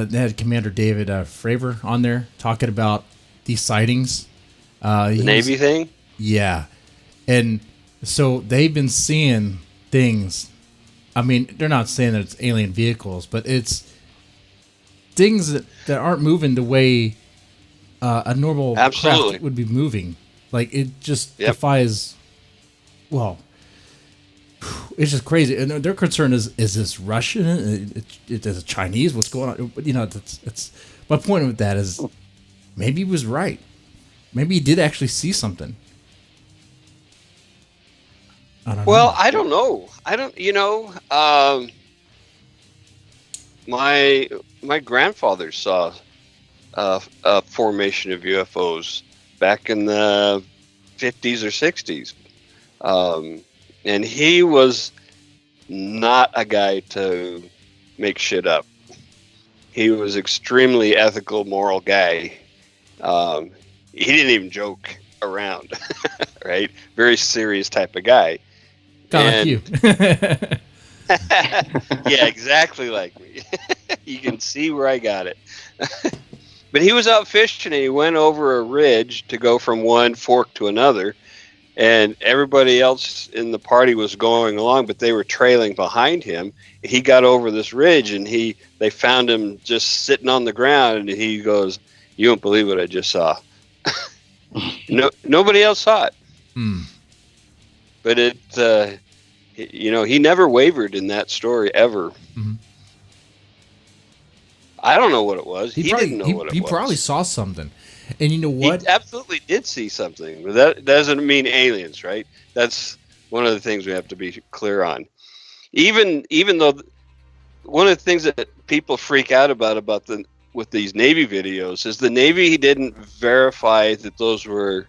They had Commander David Fravor on there talking about these sightings The Navy thing? Yeah. And so they've been seeing things. I mean, they're not saying that it's alien vehicles, but it's things that aren't moving the way a normal Absolutely. craft would be moving. Like, it just defies, well, it's just crazy. And their concern is this Russian? Is it Chinese? What's going on? But, you know, it's my point with that is maybe he was right. Maybe he did actually see something. I don't know. I don't know. My grandfather saw a formation of UFOs back in the 50s or 60s. And he was not a guy to make shit up. He was extremely ethical, moral guy. He didn't even joke around, right? Very serious type of guy. Kind of like you. Yeah, exactly like me. You can see where I got it. But he was out fishing and he went over a ridge to go from one fork to another. And everybody else in the party was going along, but they were trailing behind him. He got over this ridge and they found him just sitting on the ground. And he goes, "You won't believe what I just saw." Nobody else saw it. But he never wavered in that story ever. Mm-hmm. I don't know what it was. He didn't know what it was. He probably saw something. And you know what? He absolutely did see something. But that doesn't mean aliens, right? That's one of the things we have to be clear on. Even though one of the things that people freak out about with these Navy videos is the Navy didn't verify that those were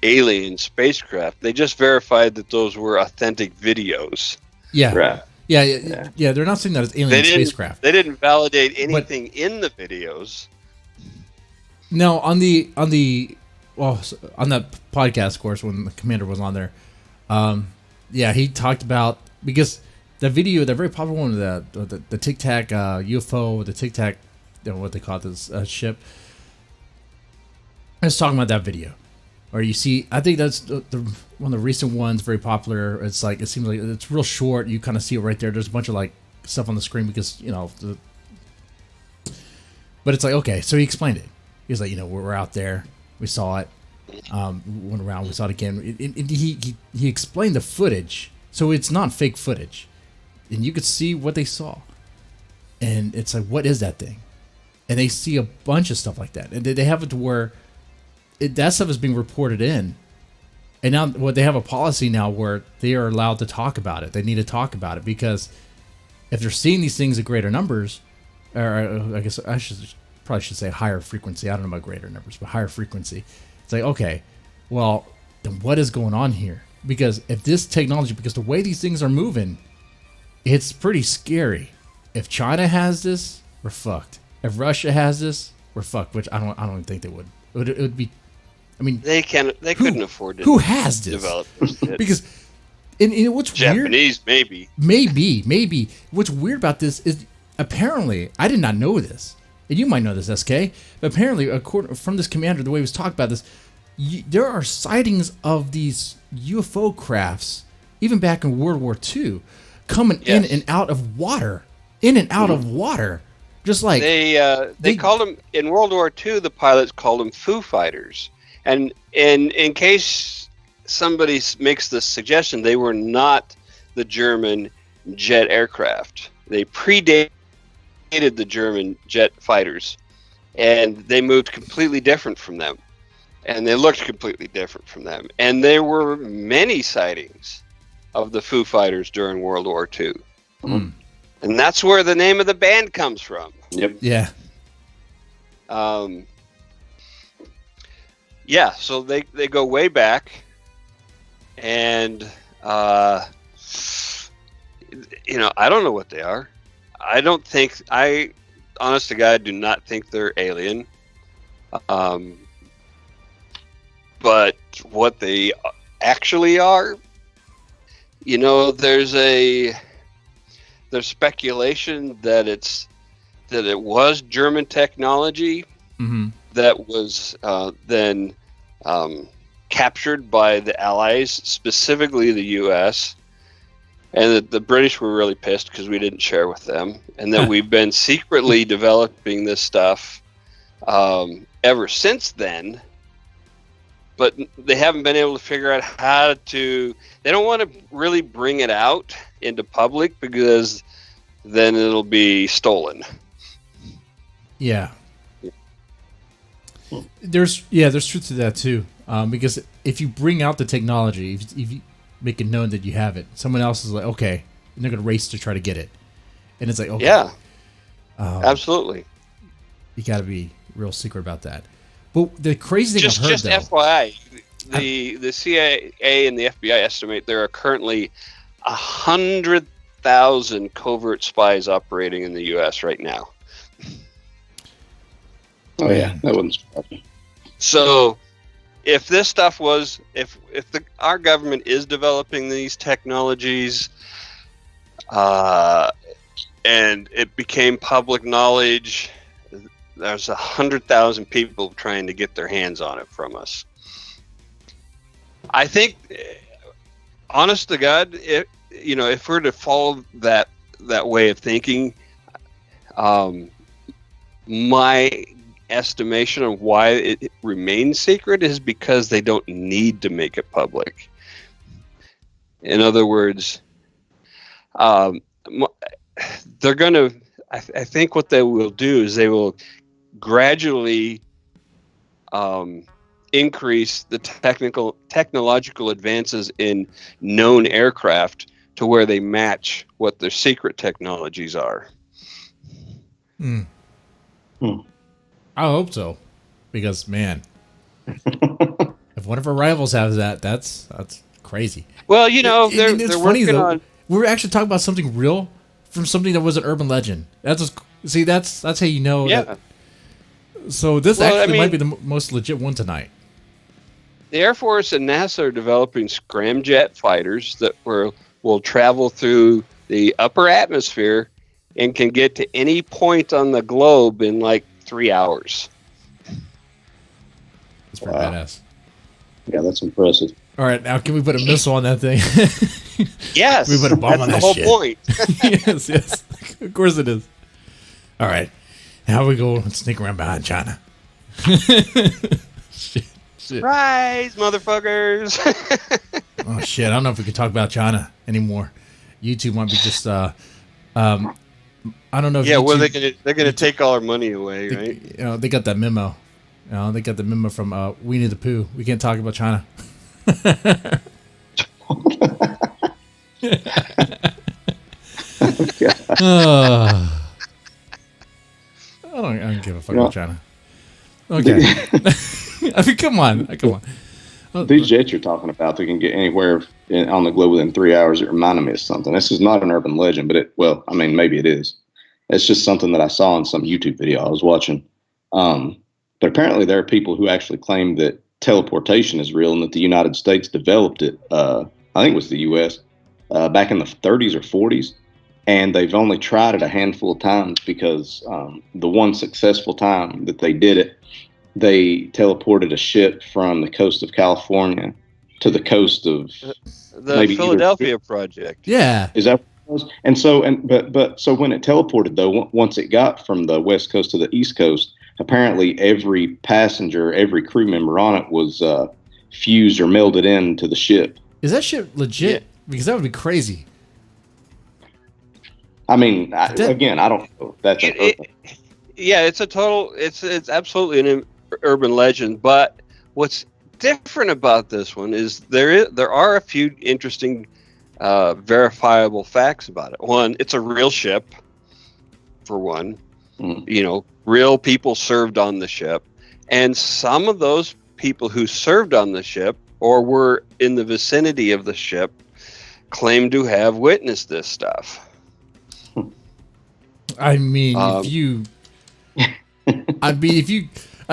alien spacecraft. They just verified that those were authentic videos. Yeah. Right. Yeah, they're not saying that it's alien spacecraft. They didn't validate anything in the videos. No, on that podcast, of course, when the commander was on there, he talked about, because the video, the very popular one, the Tic Tac UFO, the Tic Tac, what they call this ship. I was talking about that video, or you see, I think that's the one of the recent ones, very popular. It's like, it seems like it's real short. You kind of see it right there. There's a bunch of like stuff on the screen because but it's like, okay, so he explained it. He was like, we're out there, we saw it, went around, we saw it again. He explained the footage, so it's not fake footage, and you could see what they saw, and it's like, what is that thing? And they see a bunch of stuff like that, and they have it to where that stuff is being reported in, and now they have a policy now where they are allowed to talk about it. They need to talk about it because if they're seeing these things at greater numbers, or I guess I probably should say higher frequency. I don't know about greater numbers, but higher frequency. It's like, okay, well, then what is going on here? Because if this technology, because the way these things are moving, it's pretty scary. If China has this, we're fucked. If Russia has this, we're fucked. Which I don't even think they would. It would be. I mean, they couldn't afford to. Who has this? Develop this shit. Because, and what's Japanese, weird? Maybe. What's weird about this is apparently I did not know this. And you might know this, SK, but apparently, according from this commander, the way he was talking about this, there are sightings of these UFO crafts, even back in World War II, coming in and out of water. Just like... They called them, in World War II, the pilots called them Foo Fighters. And in case somebody makes the suggestion, they were not the German jet aircraft. They predated the German jet fighters, and they moved completely different from them, and they looked completely different from them, and there were many sightings of the Foo Fighters during World War II. And that's where the name of the band comes from. Yep. Yeah. So they go way back, and I don't know what they are. I honest to God, do not think they're alien. But what they actually are, there's speculation that it was German technology that was then captured by the Allies, specifically the U.S., and that the British were really pissed because we didn't share with them, and that we've been secretly developing this stuff ever since then. But they haven't been able to figure out how to. They don't want to really bring it out into public because then it'll be stolen. Yeah. There's truth to that too. Because if you bring out the technology, if you make it known that you have it, someone else is like, okay, and they're gonna race to try to get it, and it's like, okay, yeah, absolutely. You got to be real secret about that. But the crazy thing I've heard, just though, FYI, the CIA and the FBI estimate there are currently 100,000 covert spies operating in the U.S. right now. Oh yeah, that wouldn't surprise me. So, if this stuff was, if our government is developing these technologies, and it became public knowledge, there's 100,000 people trying to get their hands on it from us. I think, honest to God, if we're to follow that way of thinking, my estimation of why it remains secret is because they don't need to make it public. In other words, they're going to. I think what they will do is they will gradually increase the technological advances in known aircraft to where they match what their secret technologies are. I hope so, because man, if one of our rivals has that, that's crazy. Well, they're funny, working though. on. We were actually talking about something real from something that was an urban legend. That's how you know. Yeah. That, so this might be the most legit one tonight. The Air Force and NASA are developing scramjet fighters that will travel through the upper atmosphere and can get to any point on the globe in like 3 hours. That's pretty badass. Yeah, that's impressive. All right, now can we put a missile on that thing? Yes, we put a bomb on that whole shit. Point. yes, of course it is. All right, now we go and sneak around behind China. Shit. Rise, motherfuckers! Oh shit! I don't know if we can talk about China anymore. YouTube might be just. I don't know. If well, YouTube, they're gonna take all our money away, right? They got that memo. They got the memo from Winnie the Pooh. We can't talk about China. I don't give a fuck about China. Okay. I mean, come on. These jets you're talking about, they can get anywhere on the globe within 3 hours. It reminded me of something. This is not an urban legend, but maybe it is. It's just something that I saw in some YouTube video I was watching. But apparently there are people who actually claim that teleportation is real and that the United States developed it. I think it was the U.S. Back in the 30s or 40s. And they've only tried it a handful of times because the one successful time that they did it, they teleported a ship from the coast of California to the coast of the Philadelphia Project. Yeah, is that what it was? And so so when it teleported though, once it got from the west coast to the east coast, apparently every passenger, every crew member on it was fused or melded into the ship. Is that shit legit? Yeah. Because that would be crazy. I mean, again, I don't know. That's it's absolutely an urban legend. But what's different about this one is there are a few interesting verifiable facts about it. One, it's a real ship, for one. Mm. Real people served on the ship. And some of those people who served on the ship or were in the vicinity of the ship claim to have witnessed this stuff. I mean, I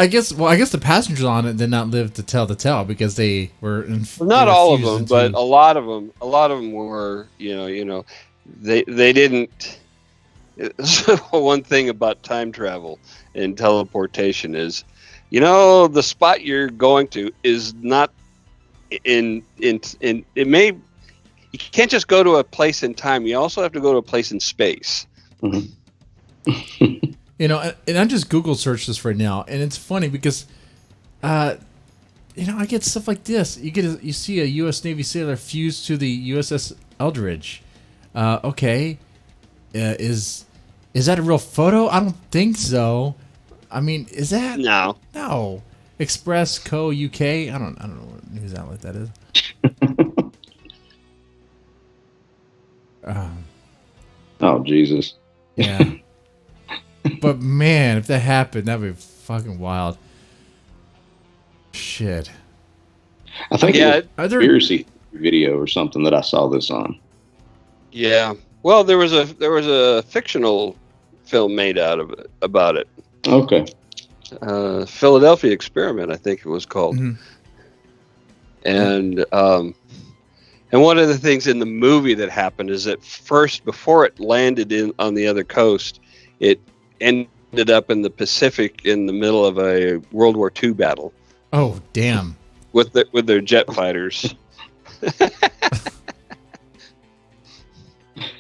guess the passengers on it did not live to tell the tale because they were not all of them, but a lot of them were, they didn't. One thing about time travel and teleportation is You know, the spot you're going to is not in it may. You can't just go to a place in time. You also have to go to a place in space. Mhm. You know, and I just Google searched this right now, and it's funny because, you know, I get stuff like this. You see a U.S. Navy sailor fused to the USS Eldridge. Okay, is that a real photo? I don't think so. I mean, is that no Express Co. UK? I don't know what news outlet that is. Oh Jesus! Yeah. But man, if that happened, that'd be fucking wild. Shit. I think Yeah, it was a conspiracy video or something that I saw this on. Yeah. Well, there was a fictional film made out of it about it. Okay. Philadelphia Experiment, I think it was called. Mhm. And one of the things in the movie that happened is that first, before it landed on the other coast, it ended up in the Pacific in the middle of a World War II battle Oh, damn. with their jet fighters.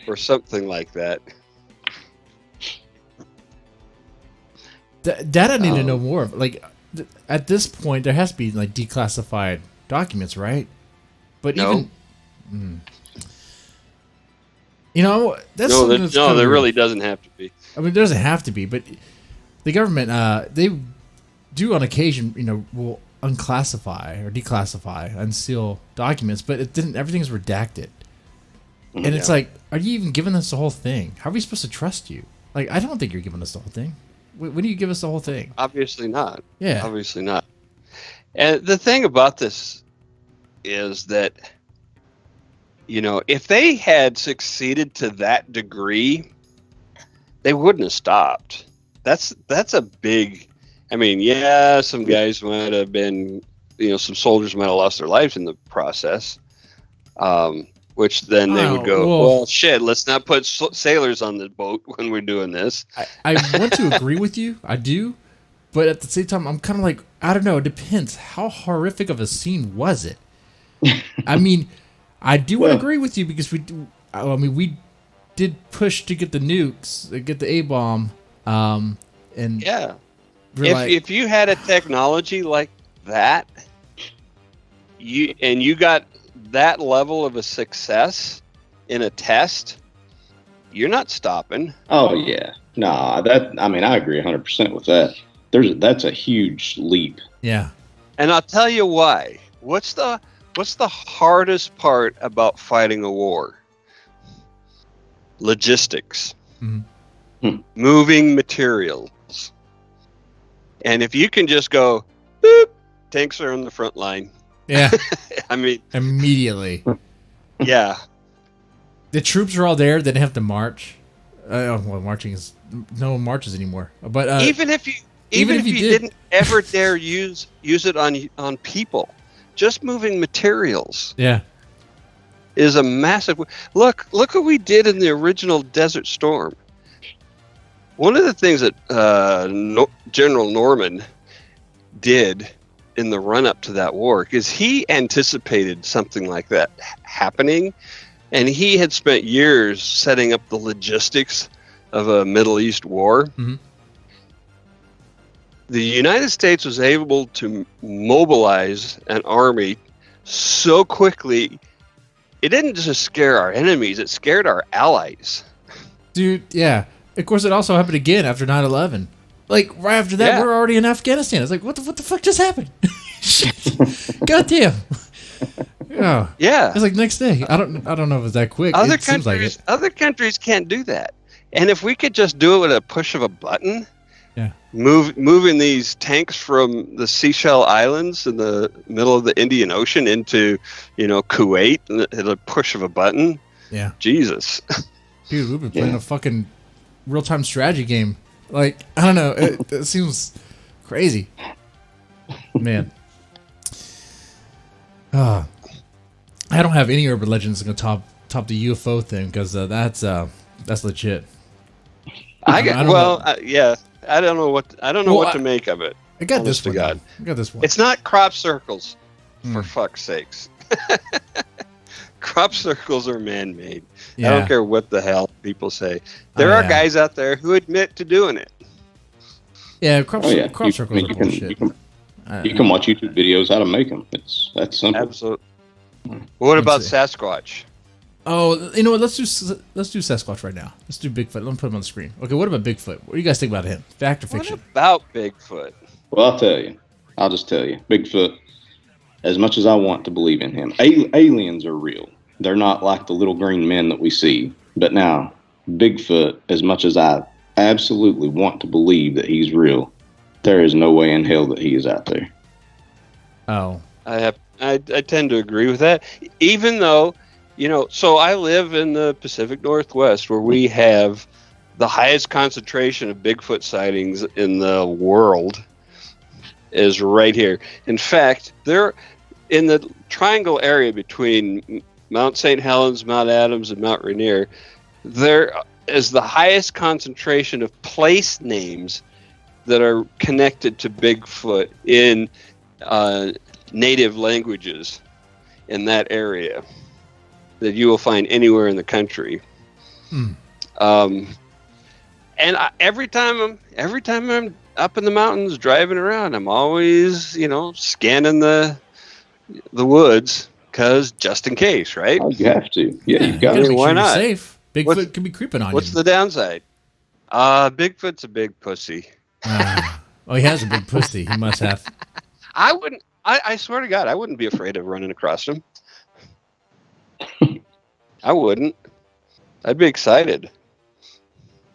Or something like that. That I need to know more of. Like, at this point, there has to be like declassified documents, right? But No. even, you know, that's something that's kind of there weird. really doesn't have to be. I mean, there doesn't have to be, but the government, they do on occasion, you know, will unclassify or declassify, unseal documents, but it didn't. Everything's redacted, and it's like, are you even giving us the whole thing? How are we supposed to trust you? Like, I don't think you're giving us the whole thing. When do you give us the whole thing? Obviously not. Yeah. Obviously not. And the thing about this is that, you know, if they had succeeded to that degree, they wouldn't have stopped. That's a big. I mean, yeah, some guys might have been, you know, some soldiers might have lost their lives in the process. Which then they would go, well, shit, let's not put sailors on the boat when we're doing this. I want to agree with you. I do. But at the same time, I'm kind of like, I don't know. It depends. How horrific of a scene was it? I mean, I do agree with you because we did push to get the nukes, get the A-bomb. And yeah. If you had a technology like that, you got that level of a success in a test, you're not stopping. Oh yeah, nah. I agree 100% with that. That's a huge leap. Yeah, and I'll tell you why. What's the hardest part about fighting a war? Logistics, moving materials, and if you can just go, boop, tanks are on the front line. Yeah. I mean, immediately. Yeah. The troops are all there. They didn't have to march. Marching is no one marches anymore. But even if you didn't ever dare use it on people, just moving materials. Yeah. Is a massive. Look what we did in the original Desert Storm. One of the things that General Norman did in the run-up to that war, because he anticipated something like that happening, and he had spent years setting up the logistics of a Middle East war. Mm-hmm. The United States was able to mobilize an army so quickly, it didn't just scare our enemies, it scared our allies. Dude, yeah. Of course, it also happened again after 9/11. Like, right after that, we're already in Afghanistan. It's like, what the fuck just happened? God damn. Oh. Yeah. It's like next day. I don't know if it's that quick. Other countries can't do that. And if we could just do it with a push of a button, moving these tanks from the Seychelles Islands in the middle of the Indian Ocean into, Kuwait at a push of a button. Yeah. Jesus. Dude, we've been playing a fucking real-time strategy game. Like, I don't know. It seems crazy. Man. I don't have any urban legends going to top the UFO thing because that's legit. I don't know what to make of it. I got Honest this to one. God. I got this one. It's not crop circles, for fuck's sakes. Crop circles are man-made. Yeah. I don't care what the hell people say. There are guys out there who admit to doing it. Yeah, crop circles are bullshit. You can watch YouTube videos how to make them. That's simple. Absolutely. What about Sasquatch? Oh, you know what? Let's do Sasquatch right now. Let's do Bigfoot. Let me put him on the screen. Okay, what about Bigfoot? What do you guys think about him? Fact or fiction? What about Bigfoot? Well, I'll tell you. I'll just tell you. Bigfoot, as much as I want to believe in him, aliens are real. They're not like the little green men that we see. But now, Bigfoot, as much as I absolutely want to believe that he's real, there is no way in hell that he is out there. Oh. I tend to agree with that. Even though, so I live in the Pacific Northwest where we have the highest concentration of Bigfoot sightings in the world is right here. In fact, they're in the triangle area between Mount St. Helens, Mount Adams, and Mount Rainier. There is the highest concentration of place names that are connected to Bigfoot in native languages in that area that you will find anywhere in the country. And every time I'm up in the mountains driving around, I'm always, scanning the woods because just in case, right? Oh, you have to. Yeah, you've got to. Why not? Safe. Bigfoot could be creeping on you. What's the downside? Bigfoot's a big pussy. Oh, he has a big pussy. He must have. I swear to God, I wouldn't be afraid of running across him. I wouldn't. I'd be excited.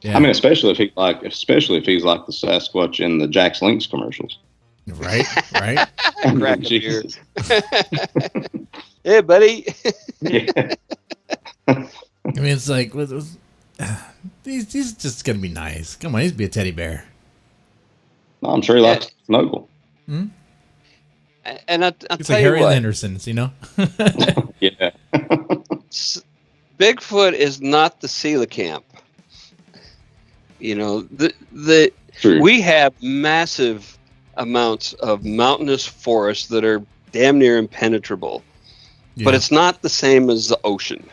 Yeah. I mean, especially if he's like the Sasquatch in the Jack's Lynx commercials. Right. Crack a beer. Hey, buddy. Yeah. I mean, it's like he's just gonna be nice. Come on, he's be a teddy bear. No, I'm sure he likes to snuggle. Hmm? And I'll it's tell like you Harry what. Anderson's, Yeah. Bigfoot is not the coelacanth. We have massive amounts of mountainous forests that are damn near impenetrable, but it's not the same as the ocean.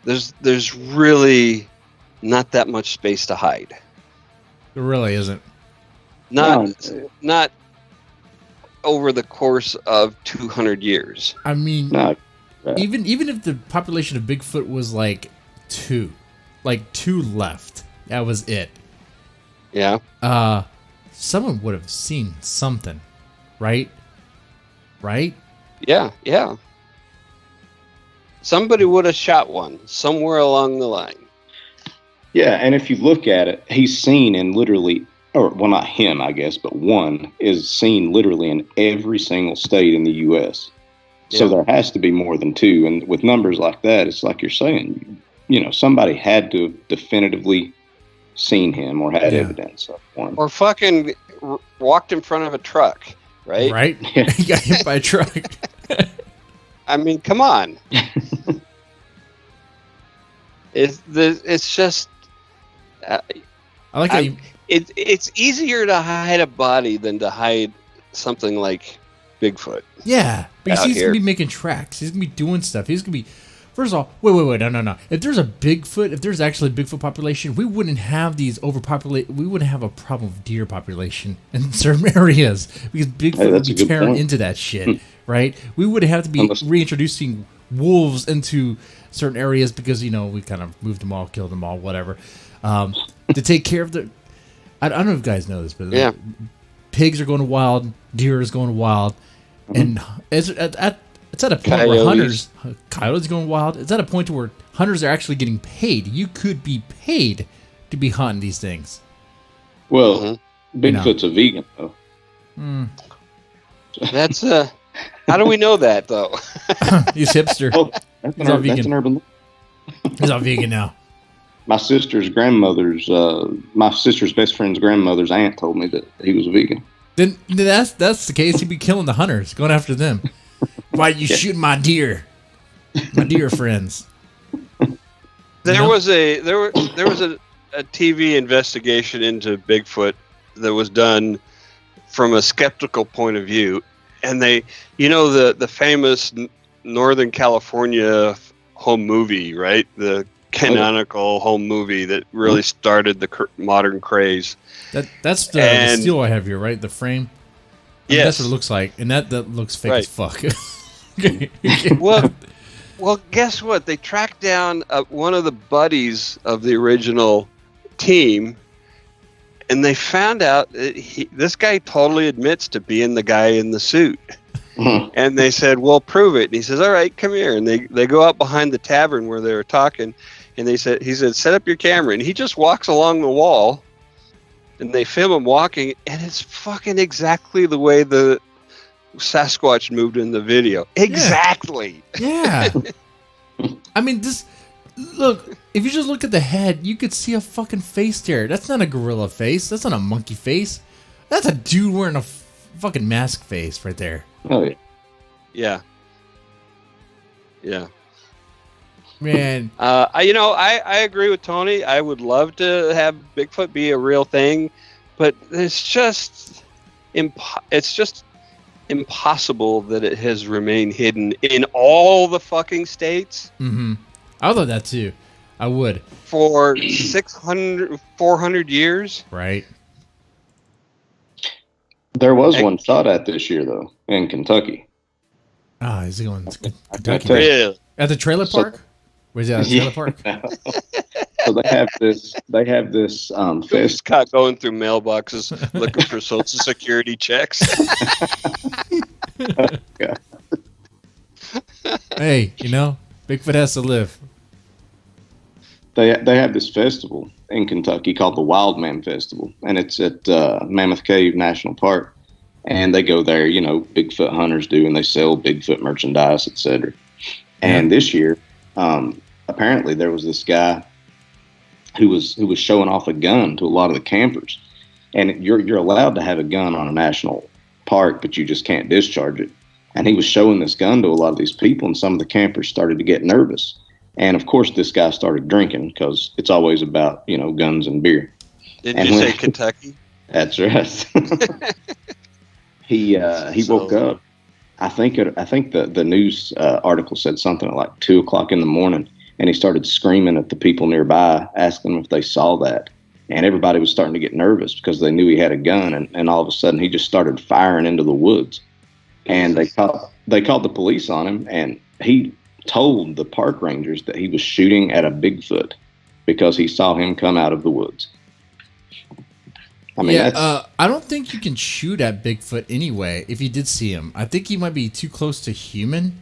There's really not that much space to hide. There really isn't. Not over the course of 200 years. I mean, even if the population of Bigfoot was like two left, that was it. Yeah. Someone would have seen something, right? Right? Yeah. Somebody would have shot one somewhere along the line. Yeah, and if you look at it, he's seen in literally, or well, not him, I guess, but one is seen literally in every single state in the U.S. Yeah. So there has to be more than two. And with numbers like that, it's like you're saying, somebody had to have definitively seen him or had evidence of one. Or fucking walked in front of a truck, right? Right? He got hit by a truck. I mean, come on. It's just... I like how it's easier to hide a body than to hide something like Bigfoot. Yeah, because he's going to be making tracks. He's going to be doing stuff. He's going to be... First of all, wait, no. If there's actually a Bigfoot population, we wouldn't have these overpopulated... We wouldn't have a problem with deer population in certain areas because Bigfoot would be tearing into that shit, right? We would have to be reintroducing wolves into certain areas because, we kind of moved them all, killed them all, whatever. To take care of the... I don't know if you guys know this, but pigs are going wild, deer is going wild, and it's at a point where hunters... Coyotes going wild. It's at a point where hunters are actually getting paid. You could be paid to be hunting these things. Well, Bigfoot's a vegan, though. That's how do we know that, though? He's hipster. Oh, that's an urban... He's all vegan now. My sister's best friend's grandmother's aunt told me that he was a vegan. Then that's the case. He'd be killing the hunters, going after them. Why you shooting my deer friends? There was a TV investigation into Bigfoot that was done from a skeptical point of view, and they, the famous Northern California home movie, right? The canonical home movie that really started the modern craze. That's the steel I have here, right? The frame. Yes, that's what it looks like, and that looks fake as fuck. Well, guess what? They tracked down one of the buddies of the original team, and they found out that this guy totally admits to being the guy in the suit. And they said, "Well, prove it." And he says, "All right, come here." And they go out behind the tavern where they were talking, and he said, "Set up your camera." And he just walks along the wall, and they film him walking, and it's fucking exactly the way the Sasquatch moved in the video. Exactly. Yeah. I mean, look, if you just look at the head, you could see a fucking face there. That's not a gorilla face. That's not a monkey face. That's a dude wearing a fucking mask face right there. Oh, yeah. Yeah. Man. I agree with Tony. I would love to have Bigfoot be a real thing, but it's just impossible that it has remained hidden in all the fucking states. Mm-hmm. I would love that too. I would. For 400 years. Right. There was one shot at this year, though, in Kentucky. Ah, is he going to Kentucky? Really? At the trailer park? Where's that? Trailer park? So they have this fest. Scott going through mailboxes looking for Social Security checks. Hey, Bigfoot has to live. They have this festival in Kentucky called the Wild Man Festival, and it's at Mammoth Cave National Park. And they go there, Bigfoot hunters do, and they sell Bigfoot merchandise, etc. And this year, apparently there was this guy who was showing off a gun to a lot of the campers. And you're allowed to have a gun on a national park, but you just can't discharge it. And he was showing this gun to a lot of these people, and some of the campers started to get nervous. And of course, this guy started drinking, because it's always about guns and beer. Did you say Kentucky? That's right. He woke up. I think the news article said something at like 2:00 in the morning, and he started screaming at the people nearby, asking them if they saw that. And everybody was starting to get nervous because they knew he had a gun, and all of a sudden he just started firing into the woods. And they called the police on him, and he told the park rangers that he was shooting at a Bigfoot because he saw him come out of the woods. I mean, I don't think you can shoot at Bigfoot anyway. If you did see him, I think he might be too close to human.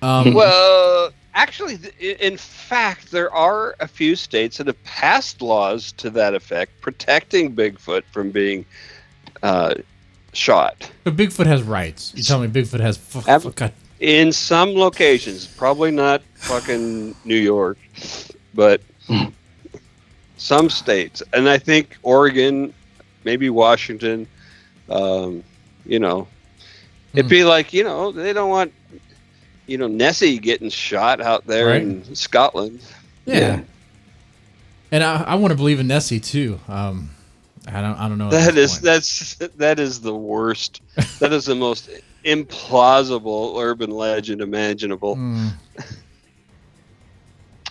Well, actually, in fact, there are a few states that have passed laws to that effect, protecting Bigfoot from being shot. But Bigfoot has rights. You tell me Bigfoot has in some locations, probably not fucking New York, but some states, and I think Oregon, maybe Washington. It'd be like they don't want Nessie getting shot out there in Scotland. Yeah. And I want to believe in Nessie too. I don't know. That is the worst. That is the most implausible urban legend imaginable.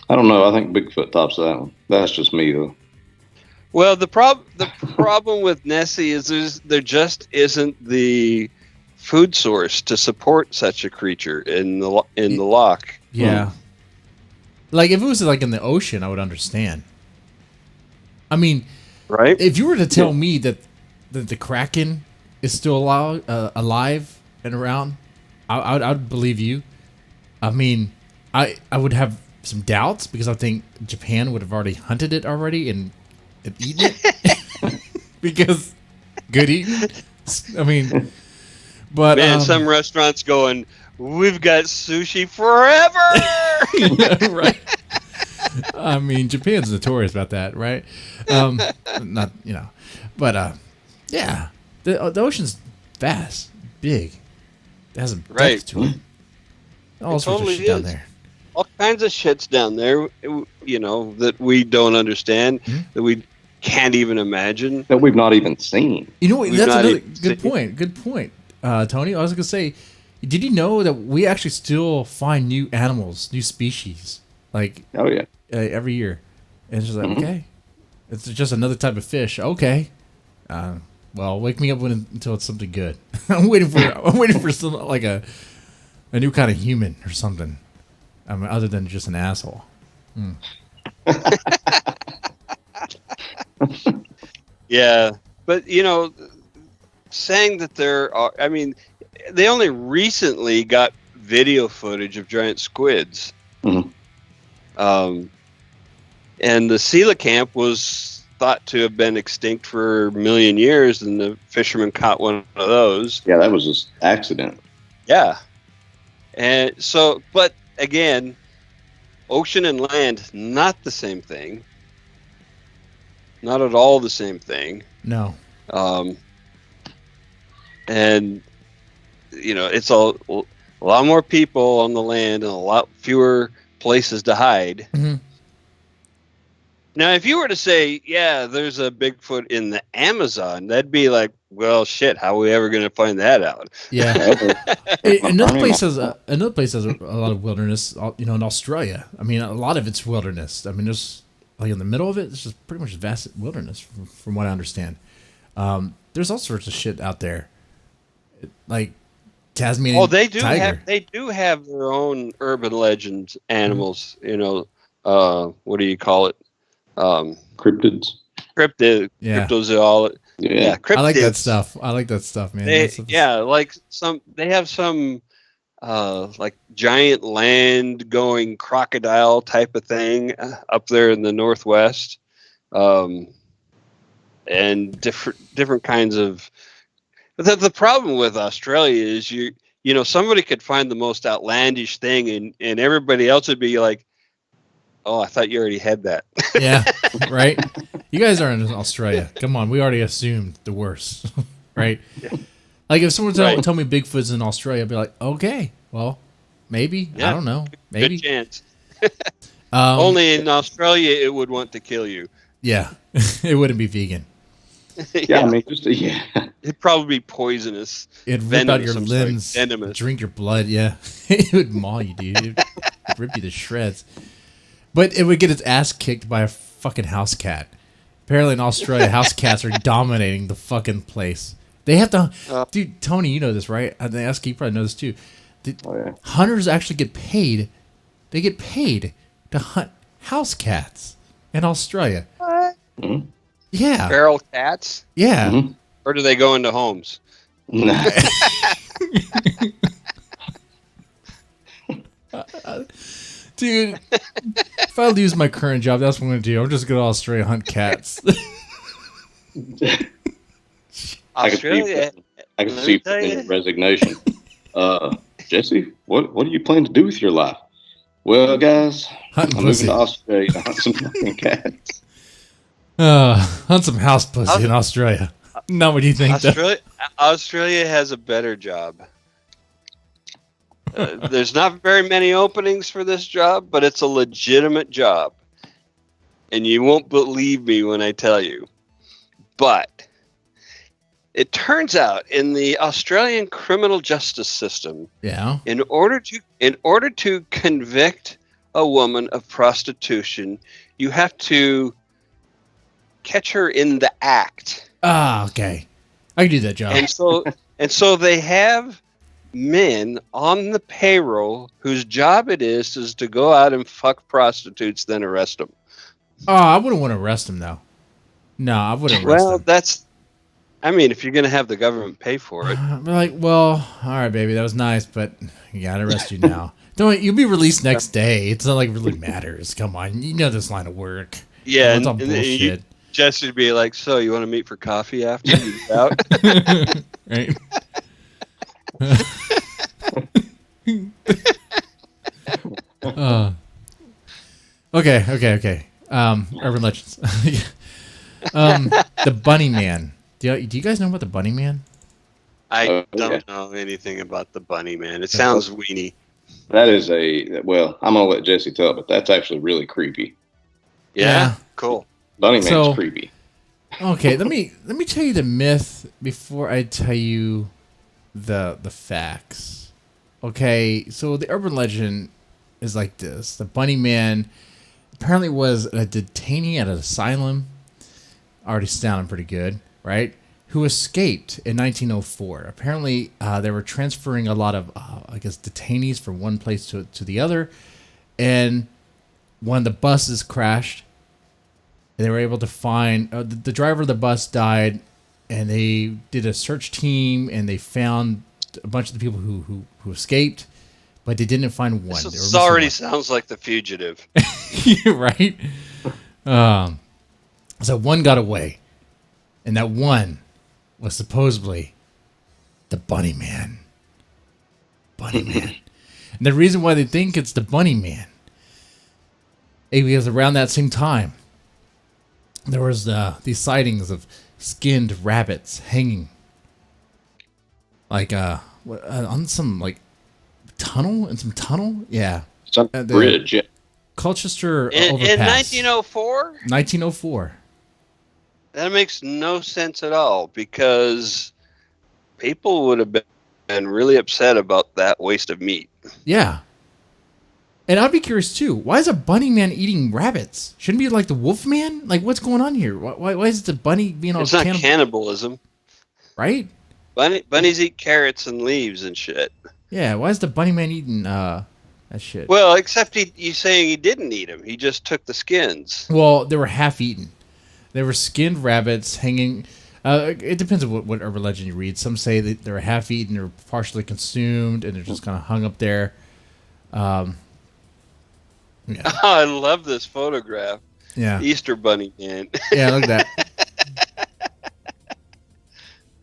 I don't know. I think Bigfoot tops that one. That's just me, though. Well, the problem with Nessie is there just isn't the food source to support such a creature in the loch. Yeah. Like if it was like in the ocean, I would understand. I mean, right? If you were to tell me that the Kraken is still alive and around, I would believe you. I mean, I would have some doubts because I think Japan would have already hunted it already and eaten it because good eating. I mean, but man, some restaurants going, we've got sushi forever. Right. I mean, Japan's notorious about that, right? Not but yeah, the ocean's vast, big. It has a depth to it. All sorts of shit down there. All kinds of shit's down there, that we don't understand, that we can't even imagine. that we've not even seen. You know what? We've That's not another even good seen- point. Good point, Tony. I was gonna say, did you know that we actually still find new animals, new species, like Oh yeah. every year? And it's just like, Mhm. okay, it's just another type of fish. Okay, well, wake me up until it's something good. I'm waiting for some like a new kind of human or something. I mean, other than just an asshole. Yeah, but saying that there are, I mean, they only recently got video footage of giant squids. Mhm. And the coelacanth was thought to have been extinct for a million years, and the fishermen caught one of those. Yeah, that was just accident. Yeah. And so, but again, ocean and land, not the same thing. Not at all the same thing. No. And it's a lot more people on the land and a lot fewer places to hide. Mhm. Now, if you were to say, yeah, there's a Bigfoot in the Amazon, that'd be like, well, shit, how are we ever going to find that out? Yeah. Hey, Another place has a lot of wilderness. In Australia. I mean, a lot of it's wilderness. I mean, there's like in the middle of it, it's just pretty much vast wilderness, from what I understand. There's all sorts of shit out there, like Tasmanian. Oh, they do tiger. have their own urban legends, animals. What do you call it? Cryptids. Yeah. Cryptozoology. Yeah. Cryptids. I like that stuff. Man. They, That stuff is- like they have some like giant land going crocodile type of thing up there in the Northwest, and different kinds of. But the problem with Australia is somebody could find the most outlandish thing and everybody else would be like, oh, I thought you already had that. Yeah, right. You guys are in Australia. Come on, we already assumed the worst, right? Like if someone tell me Bigfoot's in Australia, I'd be like, okay, well, maybe. Yeah. I don't know. Maybe. Good chance. Only Only in Australia it would want to kill you. Yeah, it wouldn't be vegan. Yeah, I mean, It'd probably be poisonous. It'd rip out your Venomous, I'm sorry, limbs, venomous. drink your blood. Yeah, it would maul you, dude. It'd rip you to shreds. But it would get its ass kicked by a fucking house cat. Apparently in Australia, house cats are dominating the fucking place. They have to, dude. Tony, you know this, right? I ask you, probably know this too. Hunters actually get paid. They get paid to hunt house cats in Australia. What? Mhm. Yeah. Feral cats? Yeah. Mhm. Or do they go into homes? Nah. Dude, if I lose my current job, that's what I'm going to do. I'm just going to Australia hunt cats. Australia. I can let see me tell you. resignation. Jesse, what do you plan to do with your life? Well, guys, Hunting I'm moving pussy. to Australia to hunt some fucking cats. Hunt some house pussy in Australia. Not what you think, though. Australia has a better job. There's not very many openings for this job, but it's a legitimate job. And you won't believe me when I tell you. But it turns out in the Australian criminal justice system, Yeah. in order to convict a woman of prostitution, you have to catch her in the act. Ah, okay. I can do that job. And so they have men on the payroll whose job it is to go out and fuck prostitutes, then arrest them. Oh, I wouldn't want to arrest him, though. No, I wouldn't arrest Well, him. if you're going to have the government pay for it. I'd be like, well, all right, baby, that was nice, but you got to arrest you now. You'll be released next day. It's not like it really matters. Come on. You know this line of work. Yeah, It's all and bullshit. Jesse would be like, so you want to meet for coffee after you get out? Right? Okay. Urban legends. The Bunnyman. Do you guys know about the Bunnyman? I don't know anything about the Bunnyman. It sounds weenie. That is well, I'm going to let Jesse tell it, but that's actually really creepy. Yeah? Cool. Bunnyman's So- creepy. Okay, let me tell you the myth before I tell you the facts. Okay, so the urban legend is like this: the Bunnyman apparently was a detainee at an asylum. Already sounding pretty good, right? Who escaped in 1904. Apparently, they were transferring a lot of, I guess, detainees from one place to the other, and one of the buses crashed. And they were able to find the driver of the bus died, and they did a search team, and they found a bunch of the people who escaped, but they didn't find one. This already sounds like The Fugitive. Right? So one got away, and that one was supposedly the Bunnyman. Bunnyman. And the reason why they think it's the Bunnyman is because around that same time, there was these sightings of skinned rabbits hanging, like on some like tunnel, yeah, Some bridge. Yeah. Colchester In overpass. 1904? 1904. That makes no sense at all, because people would have been really upset about that waste of meat. Yeah. And I'd be curious too. Why is a bunny man eating rabbits? Shouldn't it be like the wolf man? Like, what's going on here? Why is the bunny being all It's not cannibalism, right? Bunnies eat carrots and leaves and shit. Yeah. Why is the bunny man eating that shit? Well, except you saying he didn't eat them. He just took the skins. Well, they were half eaten. They were skinned rabbits hanging. It depends on what urban legend you read. Some say that they were half eaten or partially consumed, and they're just kind of hung up there. Yeah. I love this photograph. Yeah. Easter Bunny man. Yeah, look at that.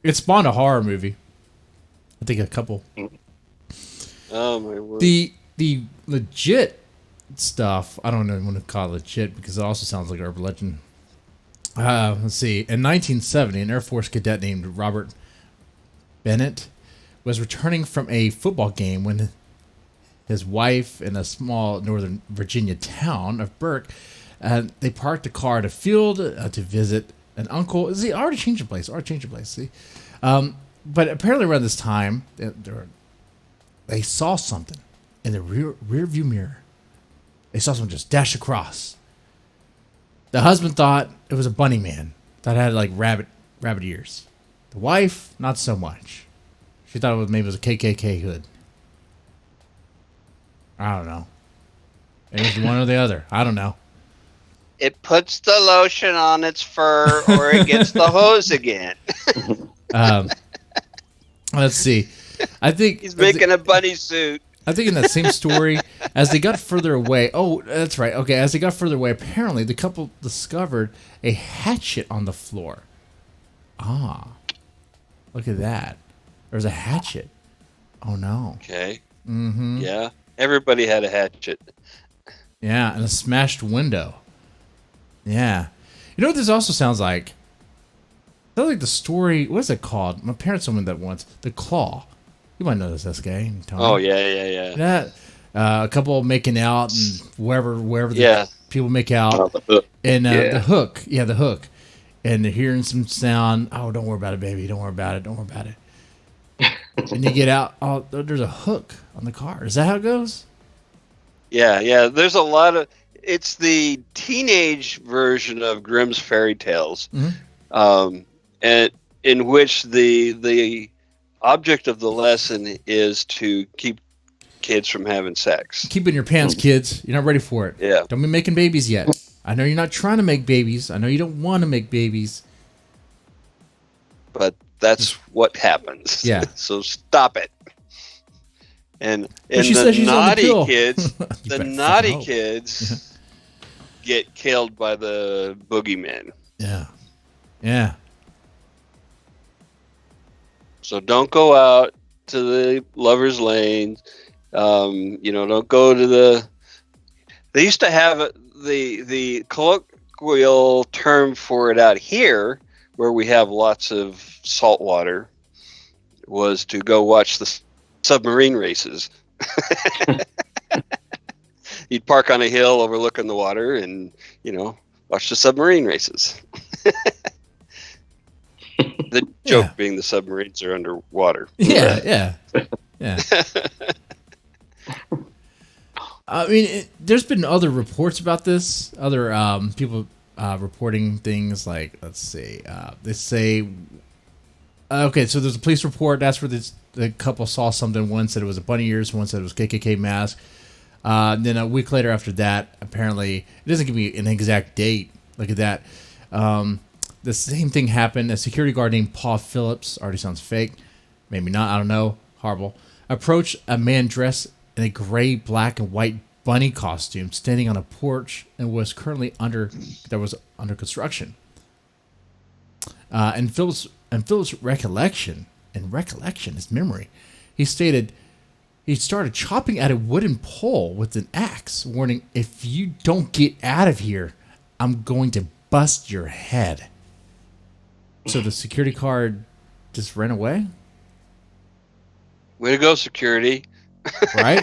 It spawned a horror movie. I think a couple. Oh my word. The legit stuff, I don't know want to call it legit because it also sounds like urban legend. Let's see. In 1970, an Air Force cadet named Robert Bennett was returning from a football game when his wife in a small northern Virginia town of Burke, they parked the car at a field to visit an uncle. See, I already changed the place. See, but apparently around this time, they saw something in the rear view mirror. They saw someone just dash across. The husband thought it was a bunny man that had like rabbit ears. The wife, not so much. She thought maybe it was a KKK hood. I don't know. It was one or the other. I don't know. It puts the lotion on its fur, or it gets the hose again. Let's see. I think He's making a bunny suit. I think in that same story, as they got further away. Oh, that's right. Okay, as they got further away, apparently the couple discovered a hatchet on the floor. Ah, look at that. There's a hatchet. Oh no. Okay. Mm-hmm. Yeah. Everybody had a hatchet. Yeah, and a smashed window. Yeah. You know what this also sounds like? Sounds like the story. What is it called? My parents told me that once. The Claw. You might know this guy. Tony. Oh yeah. That a couple making out and wherever the people make out. The hook. And the hook. Yeah, the hook. And they're hearing some sound. Oh, don't worry about it, baby. Don't worry about it. And you get out. Oh, there's a hook on the car. Is that how it goes? Yeah. There's a lot of. It's the teenage version of Grimm's fairy tales, and in which the object of the lesson is to keep kids from having sex. Keep it in your pants, kids. You're not ready for it. Yeah. Don't be making babies yet. I know you're not trying to make babies. I know you don't want to make babies. But that's what happens. Yeah. So stop it. And she the says she's on the naughty pill. kids, You the better naughty fucking hope. kids get killed by the boogeyman. Yeah. So don't go out to the lovers' lane. Don't go to the. They used to have the colloquial term for it out here, where we have lots of salt water, was to go watch the submarine races. You'd park on a hill overlooking the water and, watch the submarine races. The joke being the submarines are underwater. Yeah. I mean, there's been other reports about this. Other people reporting things like, let's see, they say, okay, so there's a police report. That's where the couple saw something. One said it was a bunny ears. One said it was KKK mask. Then a week later after that, apparently, it doesn't give me an exact date. Look at that. The same thing happened. A security guard named Paul Phillips, already sounds fake, maybe not, I don't know, horrible, approached a man dressed in a gray, black, and white bunny costume standing on a porch and was currently under construction. And Phillips' recollection, his memory, he stated he started chopping at a wooden pole with an axe, warning, "If you don't get out of here, I'm going to bust your head." So the security guard just ran away? Way to go, security. Right?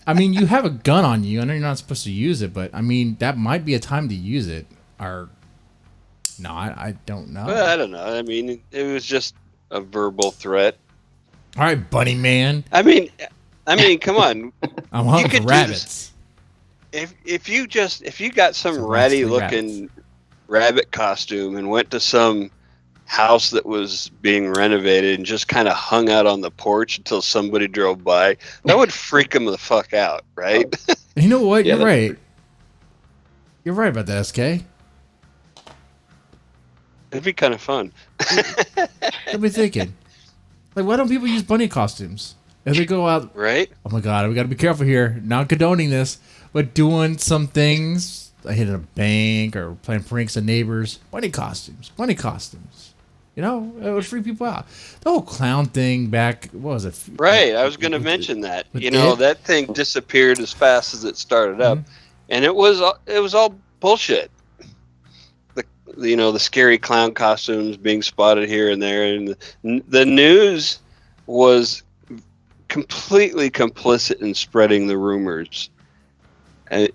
I mean, you have a gun on you. I know you're not supposed to use it, but I mean, that might be a time to use it. Or no, I don't know. Well, I don't know. I mean, it was just a verbal threat. All right, Bunnyman. I mean, come on. I'm hunting for rabbits. If you got some ratty looking rabbit costume and went to some house that was being renovated and just kind of hung out on the porch until somebody drove by, that would freak them the fuck out, right? You know what? You're right. You're right about that, SK. It'd be kind of fun. I've been thinking, like, why don't people use bunny costumes? If they go out, right? Oh my god, we got to be careful here. Not condoning this, but doing some things, like hitting a bank or playing pranks on neighbors. Bunny costumes. You know, it would freak people out. The whole clown thing back, what was it? Right, I was going to mention that. You know, that thing disappeared as fast as it started up, and it was all bullshit. The scary clown costumes being spotted here and there, and the news was completely complicit in spreading the rumors. They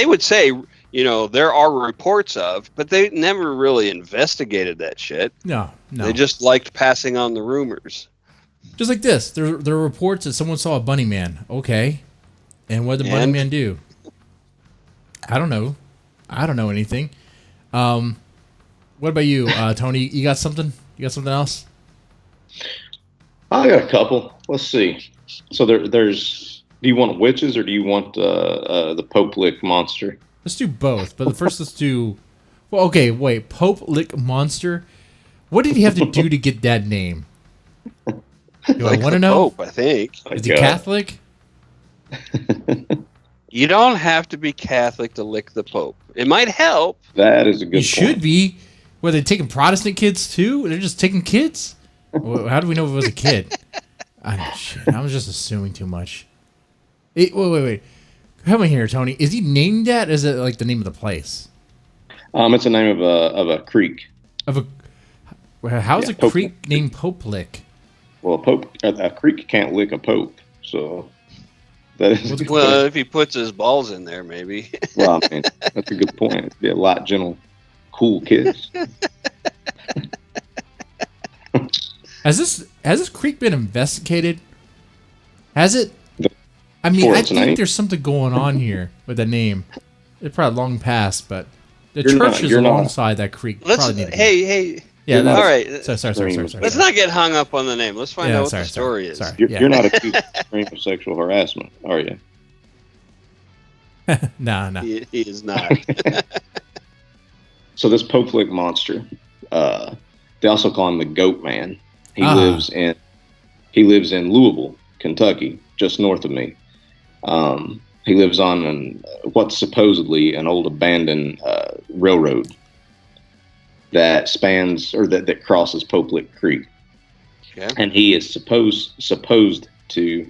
would say, there are reports of, but they never really investigated that shit. No. They just liked passing on the rumors. Just like this, there are reports that someone saw a Bunnyman. Okay, and what did the Bunnyman do? I don't know. I don't know anything. What about you, Tony? You got something? You got something else? I got a couple. Let's see. So there's. Do you want witches or do you want the Pope Lick monster? Let's do both. But first, let's do. Well, okay. Wait, Pope Lick monster. What did he have to do to get that name? Do I want to know? Pope, I think. Is he Catholic? You don't have to be Catholic to lick the Pope. It might help. That is a good point. You should be. Were they taking Protestant kids too? They're just taking kids? How do we know if it was a kid? I was just assuming too much. Wait. Help me here, Tony. Is he named that? Is it like the name of the place? It's the name of a creek. How's a creek named Pope Lick? Well, a creek can't lick a pope, so that is. If he puts his balls in there, maybe. Well, I mean, that's a good point. It'd be a lot gentle, cool kids. Has this creek been investigated? Has it? I mean, I think there's something going on here with the name. It's probably long past, but the church is alongside that creek. Hey. Yeah. All right. Sorry. Let's not get hung up on the name. Let's find out what the story is. Sorry. You're not accused of sexual harassment, are you? No. He is not. So this Pope Lick monster, they also call him the Goatman. He lives in Louisville, Kentucky, just north of me. He lives on what's supposedly an old abandoned railroad that spans or that crosses Pope Lick Creek. Okay. And he is supposed to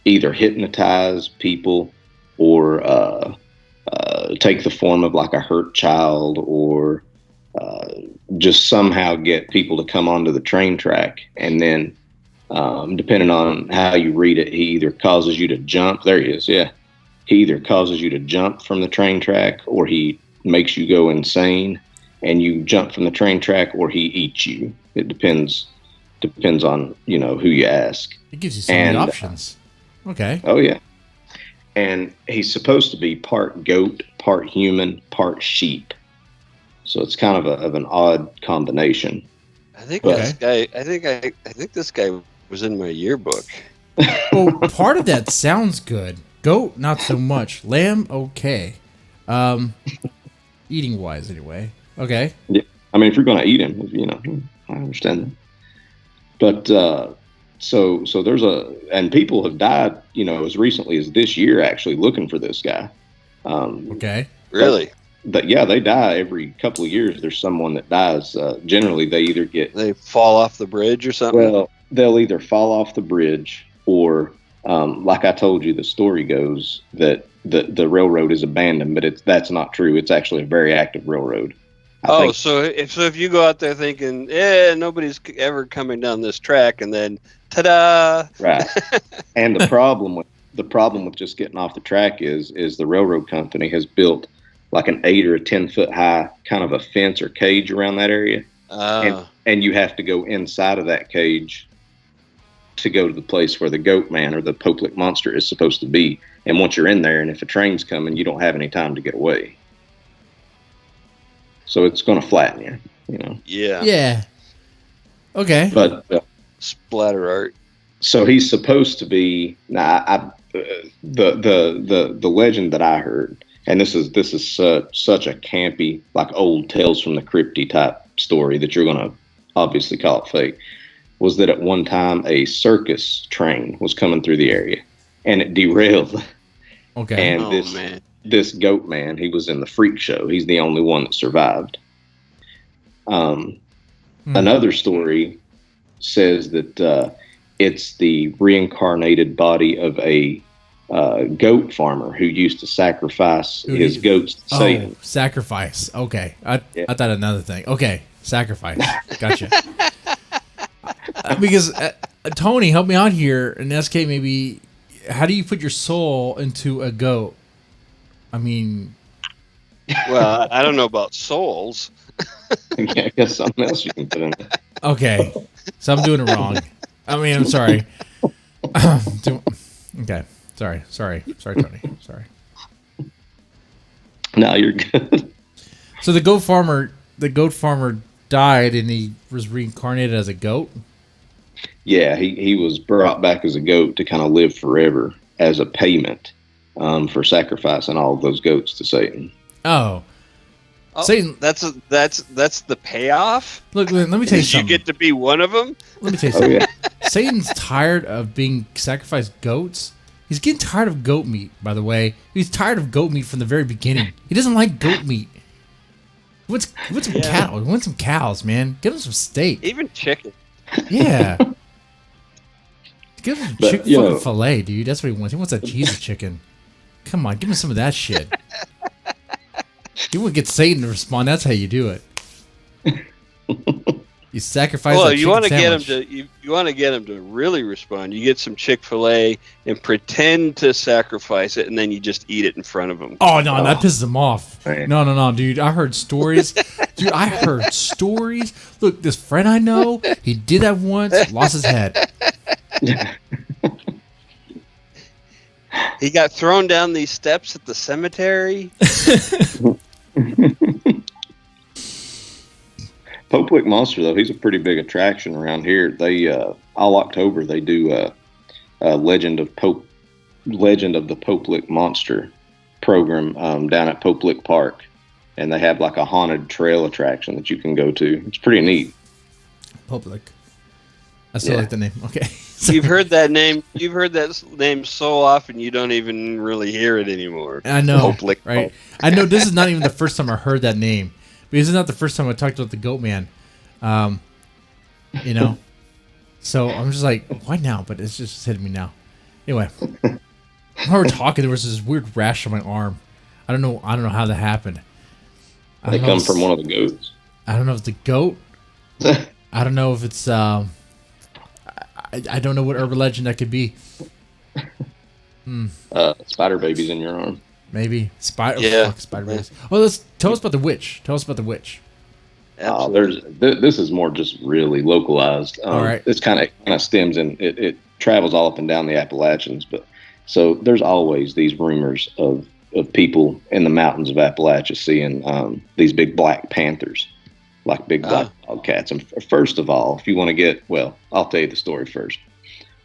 either hypnotize people or take the form of like a hurt child or just somehow get people to come onto the train track. And then depending on how you read it, he either causes you to jump. There he is. Yeah. He either causes you to jump from the train track or he makes you go insane and you jump from the train track, or he eats you. It depends on who you ask. It gives you so many options. Okay. Oh yeah. And he's supposed to be part goat, part human, part sheep. So it's kind of an odd combination. I think this guy. I think this guy was in my yearbook. Well, part of that sounds good. Goat, not so much. Lamb, okay. Eating wise, anyway. Okay. Yeah. I mean, if you're going to eat him, I understand that. But so there's and people have died, as recently as this year, actually looking for this guy. Okay. Really? Yeah, they die every couple of years. There's someone that dies. Generally, they fall off the bridge or something. Well, they'll either fall off the bridge, or like I told you, the story goes that the railroad is abandoned, but that's not true. It's actually a very active railroad. So if you go out there thinking, nobody's ever coming down this track, and then ta-da! Right. And the problem with just getting off the track is the railroad company has built like an 8 or a 10 foot high kind of a fence or cage around that area, and you have to go inside of that cage to go to the place where the Goatman or the Poplick monster is supposed to be. And once you're in there, and if a train's coming, you don't have any time to get away. So it's going to flatten you, Yeah. Yeah. Okay. But splatter art. So he's supposed to be. Now, the legend that I heard, and this is such a campy, like old Tales from the Crypty type story that you're going to obviously call it fake, was that at one time a circus train was coming through the area, and it derailed. Okay. And this Goatman, he was in the freak show. He's the only one that survived. Another story says that it's the reincarnated body of a goat farmer who used to sacrifice his goats to Satan. Sacrifice. Okay. I thought another thing. Okay. Sacrifice. Gotcha. Because Tony, help me out here. And SK, maybe, how do you put your soul into a goat? I mean, well, I don't know about souls. Yeah, I guess something else you can put in there. Okay, so I'm doing it wrong. I mean, I'm sorry. Okay, sorry, Tony. Sorry. No, you're good. So the goat farmer died, and he was reincarnated as a goat. Yeah, he was brought back as a goat to kind of live forever as a payment for sacrificing all of those goats to Satan. Oh, Satan. That's the payoff. Look, let me tell you something. You get to be one of them. Let me tell you something. Yeah. Satan's tired of being sacrificed goats. He's getting tired of goat meat, by the way. He's tired of goat meat from the very beginning. He doesn't like goat meat. He wants some cattle. He wants some cows, man. Get him some steak. Even chicken. Yeah. Give him fucking filet, dude. That's what he wants. He wants that cheesy chicken. Come on, give him some of that shit. You want to get Satan to respond. That's how you do it. You sacrifice. Well, you want to get him to you want to get him to really respond. You get some Chick-fil-A and pretend to sacrifice it, and then you just eat it in front of him. Oh no, that pisses him off. No, dude. I heard stories. Look, this friend I know, he did that once, lost his head. He got thrown down these steps at the cemetery. Poplick Monster, though, he's a pretty big attraction around here. They all October they do a Legend of the Poplick Monster program down at Poplick Park, and they have like a haunted trail attraction that you can go to. It's pretty neat. Poplick. I still like the name. Okay. You've heard that name. You've heard that name so often you don't even really hear it anymore. I know, Poplick, right? I know this is not even the first time I heard that name. Because this is not the first time I talked about the Goatman. So I'm just like, why now? But it's just hitting me now. Anyway, while we were talking, there was this weird rash on my arm. I don't know how that happened. They come from one of the goats. I don't know if it's the goat. I don't know if it's I don't know what urban legend that could be. Spider babies in your arm. Maybe spider. Yeah. Spider babies. Oh, tell us about the witch. Tell us about the witch. Absolutely. This is more just really localized. All right. It's kind of stems and it travels all up and down the Appalachians, but so there's always these rumors of people in the mountains of Appalachia seeing these big black panthers, like big black cats. And first of all, if you want to I'll tell you the story first.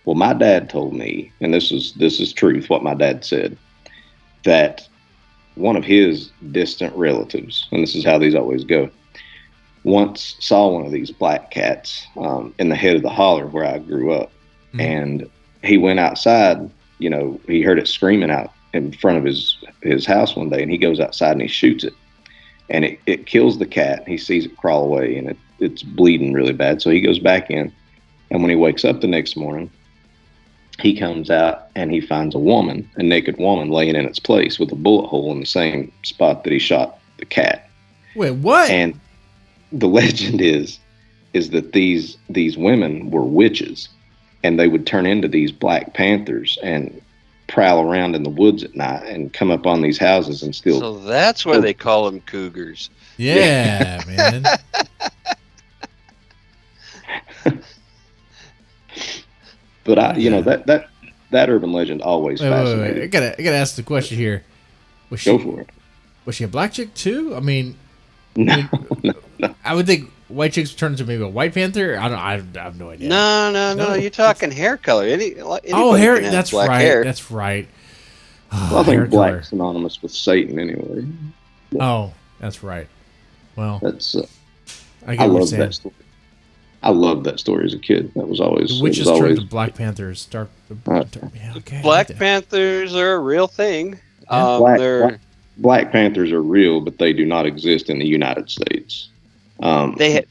Well, my dad told me, and this is truth, what my dad said, that one of his distant relatives, and this is how these always go, once saw one of these black cats in the head of the holler where I grew up. Mm-hmm. And he went outside, he heard it screaming out in front of his house one day, and he goes outside and he shoots it. And it kills the cat. He sees it crawl away, and it's bleeding really bad. So he goes back in, and when he wakes up the next morning, he comes out and he finds a naked woman laying in its place with a bullet hole in the same spot that he shot the cat. Wait, what? And the legend is that these women were witches, and they would turn into these black panthers and prowl around in the woods at night and come up on these houses and steal. So that's why they call them cougars. Yeah, man. But that urban legend always fascinated. Wait. I gotta ask the question here. Go for it. Was she a black chick too? I mean, no. I would think white chicks turn into maybe a white panther. I have no idea. No. You're talking hair color. Hair. That's right. Hair. That's right. Well, I think black's synonymous with Satan anyway. Oh, that's right. Well, that's. I love that story. I loved that story as a kid. That was always the witches turned to Black Panthers. Black Panthers are a real thing. Black Panthers are real, but they do not exist in the United States. They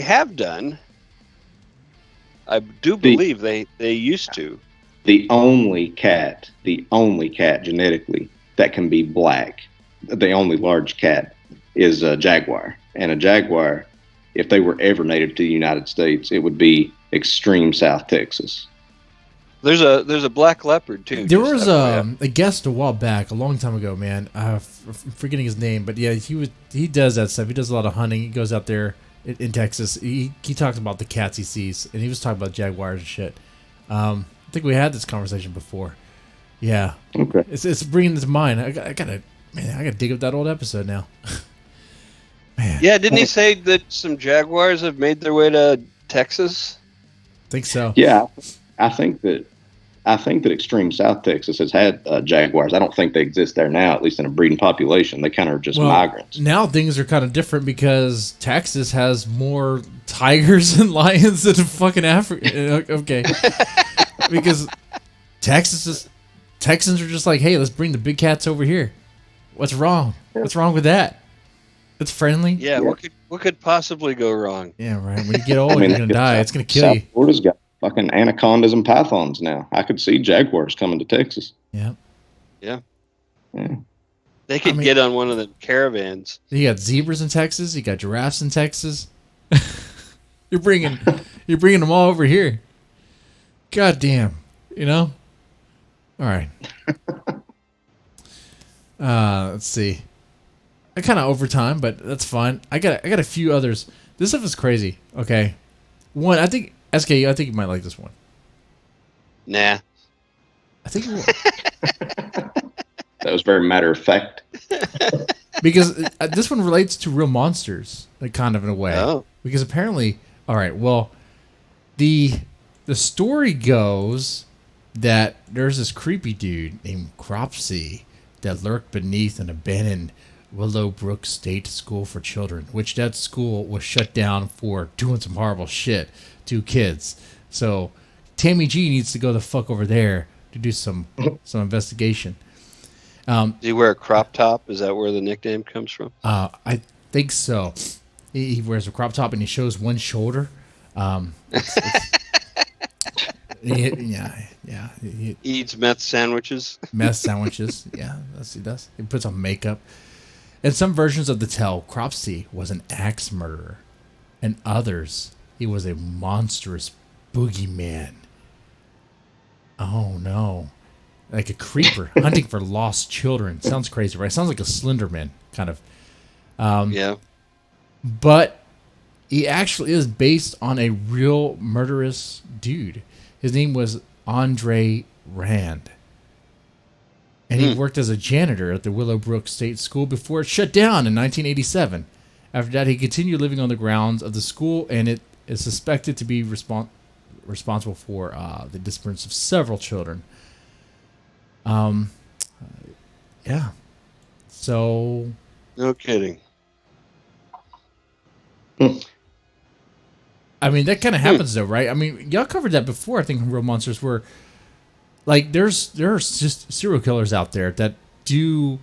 have done. I do believe they used to. The only cat genetically that can be black, the only large cat, is a jaguar. And a jaguar, if they were ever native to the United States, it would be extreme South Texas. There's a black leopard too. There was a guest a while back, a long time ago, man. I'm forgetting his name, but yeah, he does that stuff. He does a lot of hunting. He goes out there in Texas. He talks about the cats he sees, and he was talking about jaguars and shit. I think we had this conversation before. Yeah. Okay. It's bringing this to mind. I gotta dig up that old episode now. Man. Yeah, didn't he say that some jaguars have made their way to Texas? I think so. Yeah, I think that extreme South Texas has had jaguars. I don't think they exist there now, at least in a breeding population. They kind of are just migrants. Now things are kind of different because Texas has more tigers and lions than fucking Africa. Okay. Because Texans are just like, hey, let's bring the big cats over here. What's wrong? What's wrong with that? It's friendly. Yeah, what could possibly go wrong? Yeah, right. When you get old, you're gonna die. It's gonna kill you. South Florida's got fucking anacondas and pythons now. I could see jaguars coming to Texas. Yeah. They could get on one of the caravans. You got zebras in Texas. You got giraffes in Texas. You're bringing them all over here. God damn. All right. Let's see. I kind of overtime, but that's fine. I got a few others. This stuff is crazy. Okay. One, I think SK, I think you might like this one. Nah. I think you will. That was very matter of fact. Because this one relates to real monsters, like kind of in a way. Oh. Because apparently, all right, well, the story goes that there's this creepy dude named Cropsey that lurked beneath an abandoned Willowbrook State School for Children, which that school was shut down for doing some horrible shit to kids. So Tammy G needs to go the fuck over there to do some investigation. Do you wear a crop top? Is that where the nickname comes from? I think so. He wears a crop top and he shows one shoulder. He eats meth sandwiches. Yeah, he does. He puts on makeup. In some versions of the tale, Cropsey was an axe murderer. In others, he was a monstrous boogeyman. Oh no. Like a creeper hunting for lost children. Sounds crazy, right? Sounds like a Slenderman kind of. Yeah. But he actually is based on a real murderous dude. His name was Andre Rand. And he worked as a janitor at the Willowbrook State School before it shut down in 1987. After that, he continued living on the grounds of the school, and it is suspected to be responsible for the disappearance of several children. Yeah. So. No kidding. I mean, that kind of happens though, right? I mean, y'all covered that before. I think in Real Monsters, where like there are just serial killers out there that do,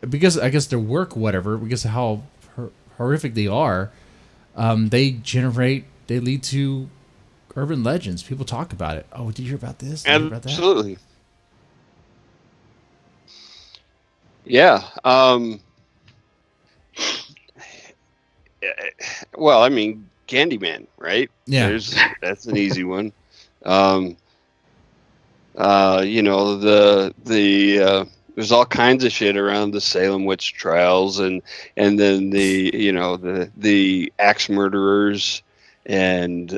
because I guess their work, whatever, because of how horrific they are, they lead to urban legends. People talk about it. Oh, did you hear about this? Did you hear about that? Absolutely. Yeah. Well, I mean, Candyman, right? Yeah. That's an easy one. You know, there's all kinds of shit around the Salem witch trials, and then the axe murderers, and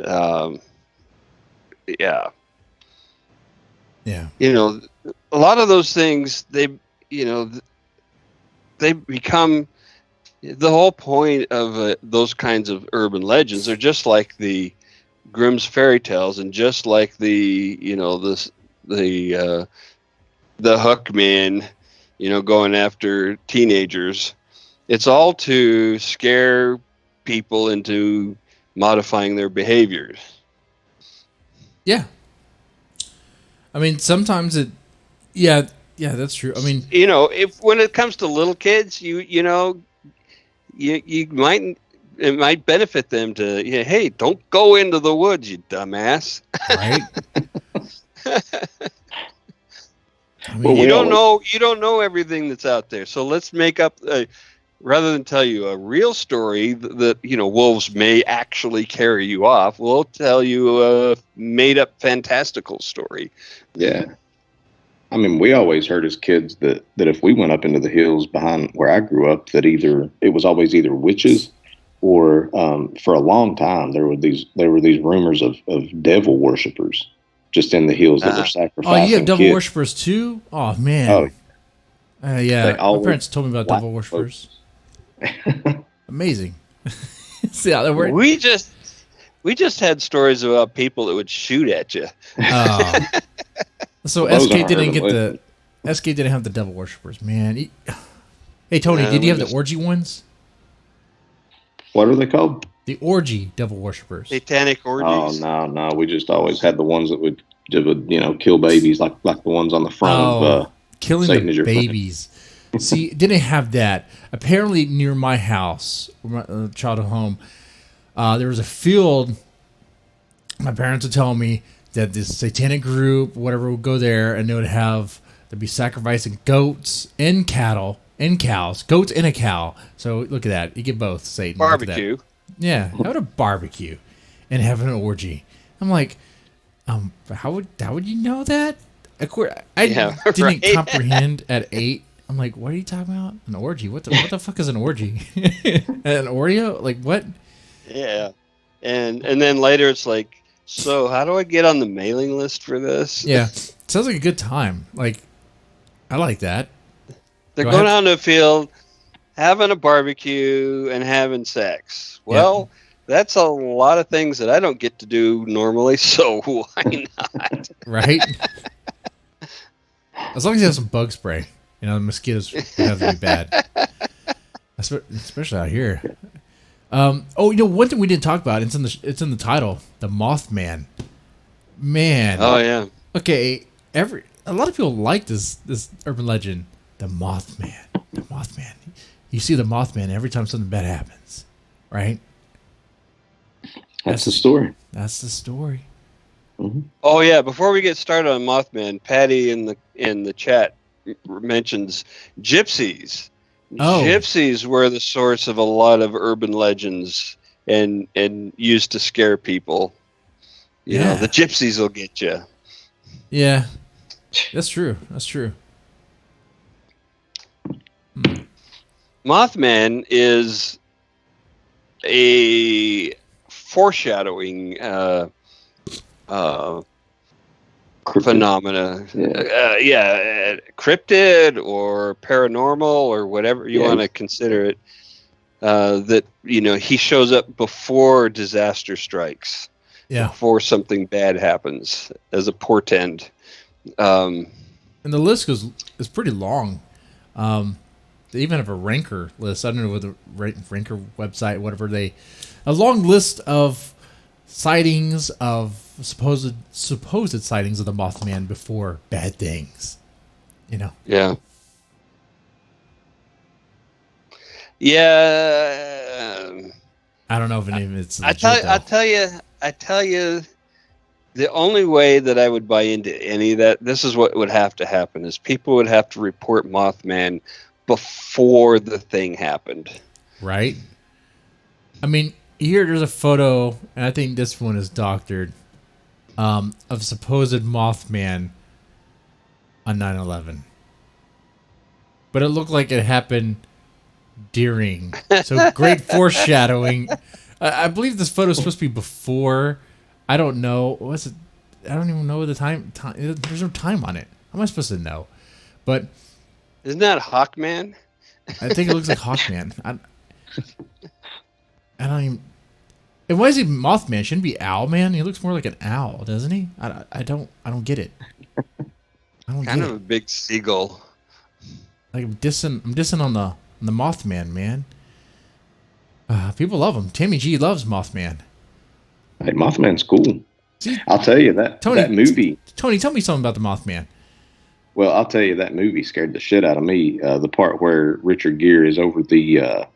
yeah. You know, a lot of those things, they become, the whole point of those kinds of urban legends are just like the Grimm's fairy tales, and just like the Hookman, going after teenagers. It's all to scare people into modifying their behaviors. Yeah. I mean, sometimes yeah, that's true. I mean, when it comes to little kids, you might benefit them to, hey, don't go into the woods, you dumbass. Right. I mean, Well, you don't know everything that's out there. So let's make up, rather than tell you a real story that wolves may actually carry you off, we'll tell you a made up fantastical story. Yeah. I mean, we always heard as kids that if we went up into the hills behind where I grew up, that it was always either witches, or for a long time there were these rumors of devil worshippers just in the hills that were sacrificing. Oh, you have devil kids. worshippers too? Oh man. Oh, yeah. My parents told me about devil worshippers. Amazing. See how that works? We just had stories about people that would shoot at you. Oh. So SK didn't have the devil worshippers, man. Hey Tony, did you have the orgy ones? What are they called? The orgy devil worshippers. Satanic orgies. Oh no, we just always had the ones that would kill babies, like the ones on the front of killing Satan the babies. See, didn't have that. Apparently, near my house, my childhood home, there was a field. My parents would tell me that this satanic group, whatever, would go there, and they'd be sacrificing goats and cattle and cows, goats and a cow. So look at that, you get both. Satan barbecue. Yeah, having a barbecue and having an orgy. I'm like, how would you know that? I didn't comprehend at 8. I'm like, what are you talking about? An orgy? What the fuck is an orgy? An Oreo? Like what? Yeah, and then later it's like, so how do I get on the mailing list for this? Yeah, sounds like a good time. Like, I like that. They're going out in the field, having a barbecue and having sex. Well, that's a lot of things that I don't get to do normally, so why not? Right? As long as you have some bug spray. The mosquitoes would have to be bad. Especially out here. One thing we didn't talk about, it's in the title, the Mothman. Man. Oh yeah. Okay, a lot of people like this urban legend, the Mothman. The Mothman. You see the Mothman every time something bad happens, right? That's the story. That's the story. Mm-hmm. Oh yeah. Before we get started on Mothman, Patty in the chat mentions gypsies. Oh. Gypsies were the source of a lot of urban legends and used to scare people. You know, the gypsies will get you. Yeah, that's true. That's true. Mothman is a foreshadowing phenomena. Cryptid or paranormal or whatever you want to consider it. That he shows up before disaster strikes. Before something bad happens as a portend. And the list is pretty long. They even have a ranker list. I don't know what the ranker website, whatever a long list of sightings of supposed sightings of the Mothman before bad things. Yeah. I don't know if any of it's legit, I tell you, the only way that I would buy into any of that, this is what would have to happen, is people would have to report Mothman before the thing happened. Right? I mean, there's a photo, and I think this one is doctored, of supposed Mothman on 9/11. But it looked like it happened during. So great foreshadowing. I believe this photo is supposed to be before. I don't know. What's it? I don't even know the time. There's no time on it. How am I supposed to know? But isn't that Hawkman? I think it looks like Hawkman. I don't even. And why is he Mothman? Shouldn't he be Owlman? He looks more like an owl, doesn't he? I don't get it. I don't kind get of it. A big seagull. Like I'm dissing on the Mothman, man. People love him. Tammy G loves Mothman. Hey, Mothman's cool. See, I'll tell you that movie. Tony, tell me something about the Mothman. Well, I'll tell you that movie scared the shit out of me. The part where Richard Gere is over the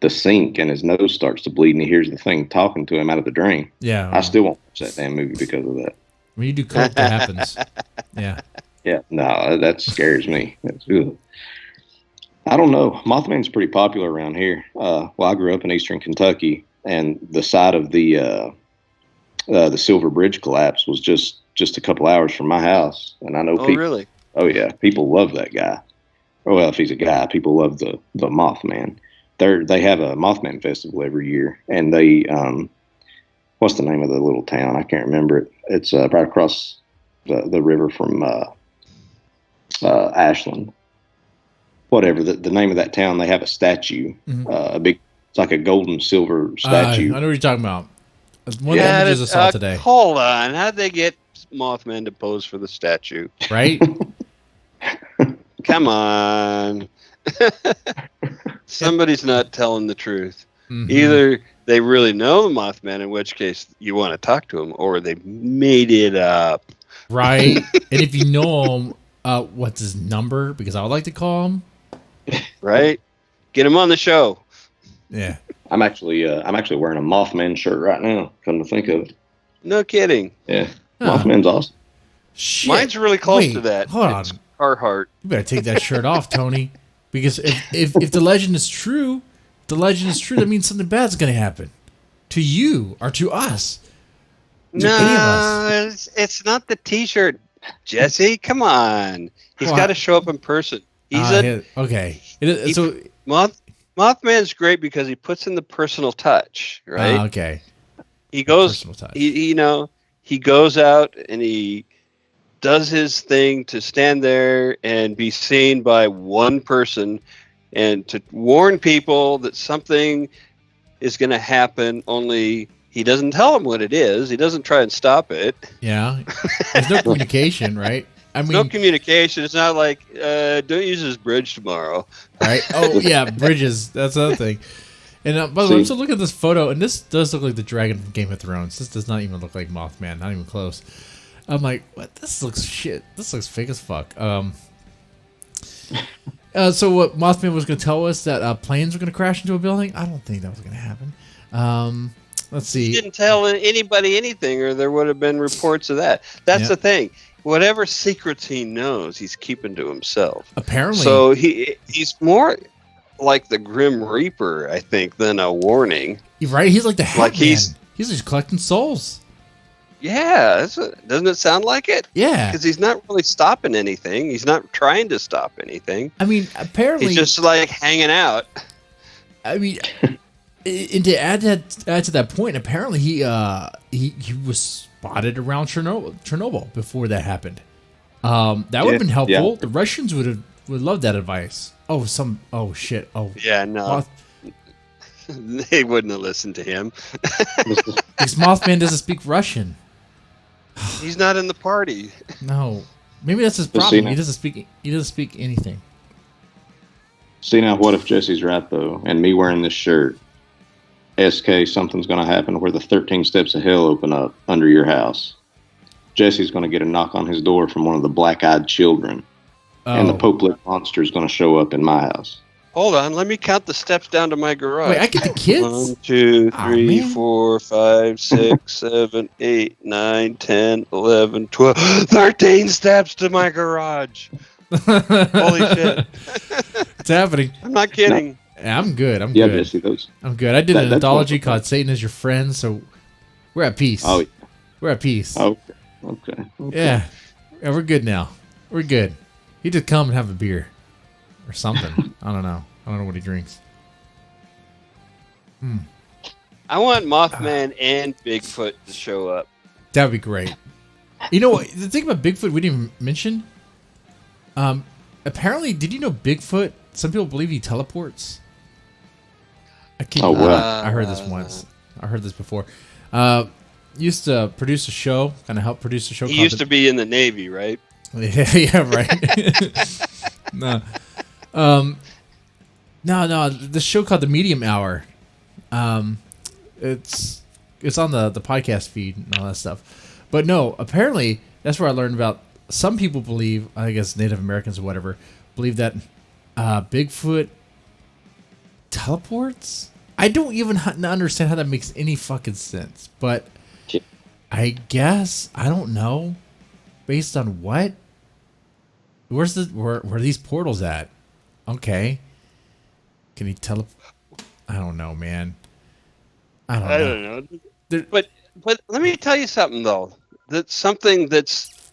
sink and his nose starts to bleed and he hears the thing talking to him out of the drain. Yeah, I still won't watch that damn movie because of that. When you do coke, that happens. Yeah. Yeah, no, that scares me. That's good. I don't know. Mothman's pretty popular around here. I grew up in eastern Kentucky, and the site of the Silver Bridge collapse was just a couple hours from my house, and I know people. Really? Oh yeah, people love that guy. Well, if he's a guy, people love the Mothman. They have a Mothman festival every year, and they what's the name of the little town? I can't remember it. It's right across the river from Ashland. Whatever the name of that town, they have a statue, a big, it's like a gold and silver statue. I know what you're talking about. One of the images I saw today. Hold on, how'd they get Mothman to pose for the statue? Right? Come on, somebody's not telling the truth. Mm-hmm. Either they really know the Mothman, in which case you want to talk to him, or they made it up. Right, and if you know him, what's his number? Because I would like to call him. Right, get him on the show. Yeah, I'm actually wearing a Mothman shirt right now. Come to think of it. No kidding. Yeah, Mothman's awesome. Shit. Mine's really close to that. Hold on, Carhartt. You better take that shirt off, Tony. Because if the legend is true, that means something bad's going to happen to you or to us. No, it's not the T-shirt, Jesse. Come on, he's got to show up in person. He's okay. Mothman's great because he puts in the personal touch, right? Okay. He goes, he goes out and he does his thing to stand there and be seen by one person and to warn people that something is going to happen, only he doesn't tell them what it is. He doesn't try and stop it. Yeah. There's no communication, right? I mean, no communication. It's not like, don't use this bridge tomorrow. Right? Oh, yeah, bridges. That's the other thing. And by the way, I'm still looking at this photo, and this does look like the dragon from Game of Thrones. This does not even look like Mothman. Not even close. I'm like, what? This looks shit. This looks fake as fuck. So what Mothman was going to tell us that planes were going to crash into a building? I don't think that was going to happen. Let's see. He didn't tell anybody anything, or there would have been reports of that. That's the thing. Whatever secrets he knows, he's keeping to himself. Apparently. So he's more like the Grim Reaper, I think, than a warning. Right? He's like the Hat Man. He's just collecting souls. Yeah, doesn't it sound like it? Yeah. Because he's not really stopping anything. He's not trying to stop anything. I mean, apparently... He's just like hanging out. I mean, And to add to that point, apparently he was spotted around Chernobyl before that happened. That would have been helpful. Yeah. The Russians would love that advice. Oh shit. Oh Yeah, no. They wouldn't have listened to him. This Mothman doesn't speak Russian. He's not in the party. No, maybe that's his problem. He doesn't speak anything. See, now what if Jesse's right though, and me wearing this shirt? SK, something's going to happen where the 13 steps of hell open up under your house. Jesse's going to get a knock on his door from one of the black-eyed children, and the Pope-lip monster is going to show up in my house. Hold on, let me count the steps down to my garage. Wait, I get the kids? 1, 2, 3, 4, 5, 6, 7, 8, 9, 10, 11, 12, 13 steps to my garage. Holy shit. It's happening. I'm not kidding. No. I'm good. Yeah, Jesse, those. I'm good. I did an anthology called Satan is Your Friend, so we're at peace. Oh, yeah. We're at peace. Okay. Yeah, we're good now. We're good. He just come and have a beer or something. I don't know what he drinks. I want Mothman and Bigfoot to show up. That'd be great. You know what? The thing about Bigfoot we didn't even mention. Apparently, did you know Bigfoot? Some people believe he teleports. I heard this once. I heard this before. Used to produce a show, kind of help produce a show. He used to be in the Navy, right? Yeah, right. No. No. The show called The Medium Hour. It's on the podcast feed and all that stuff. But no, apparently that's where I learned about. Some people believe, I guess Native Americans or whatever, believe that Bigfoot teleports. I don't even understand how that makes any fucking sense. But I guess I don't know. Based on what? Where are these portals at? Okay. Can he I don't know, man. I don't know. But let me tell you something though. That's something that's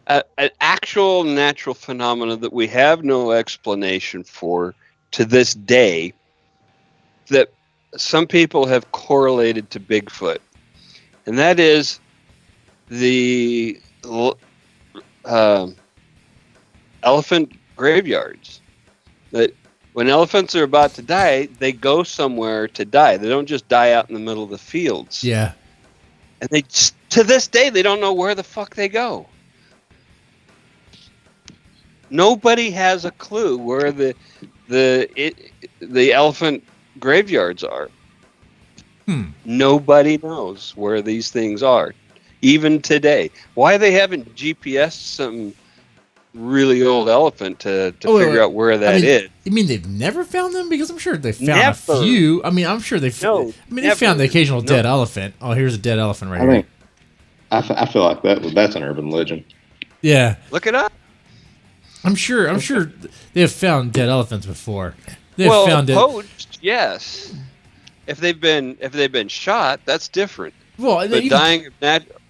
an actual natural phenomena that we have no explanation for to this day. That some people have correlated to Bigfoot, and that is the elephant graveyards. That when elephants are about to die, they go somewhere to die. They don't just die out in the middle of the fields. Yeah. And they, to this day, they don't know where the fuck they go. Nobody has a clue where the elephant graveyards are. Nobody knows where these things are, even today. Why they haven't GPS some really old elephant to figure out where that is? You mean they've never found them? Because I'm sure they found a few. I mean, I'm sure they. They found the occasional dead elephant. Oh, here's a dead elephant right here. I feel like that's an urban legend. Yeah, look it up. I'm sure they have found dead elephants before. They have found poached, yes. If they've been shot, that's different. Well, but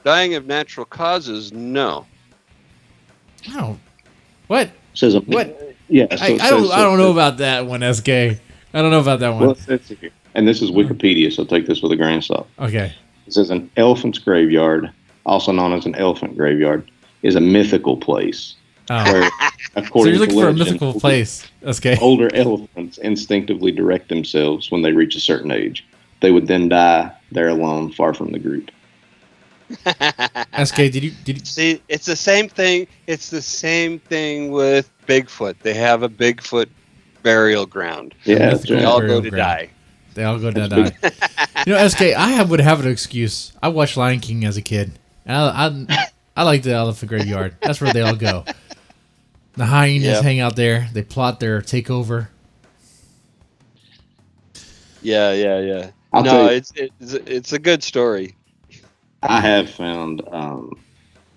dying of natural causes, no. Oh, what? Says what? Yeah, I don't know about that one, SK. I don't know about that one. Well, and this is Wikipedia, so take this with a grain of salt. Okay. It says an elephant's graveyard, also known as an elephant graveyard, is a mythical place. Where, so you're looking for a mythical place. Okay. Older elephants instinctively direct themselves when they reach a certain age. They would then die there alone, far from the group. SK, did you see? It's the same thing. It's the same thing with Bigfoot. They have a Bigfoot burial ground. Yeah, they all go to die. They all go to die. You know, SK, would have an excuse. I watched Lion King as a kid, and I like the elephant graveyard. That's where they all go. The hyenas hang out there. They plot their takeover. Yeah. It's a good story. I have found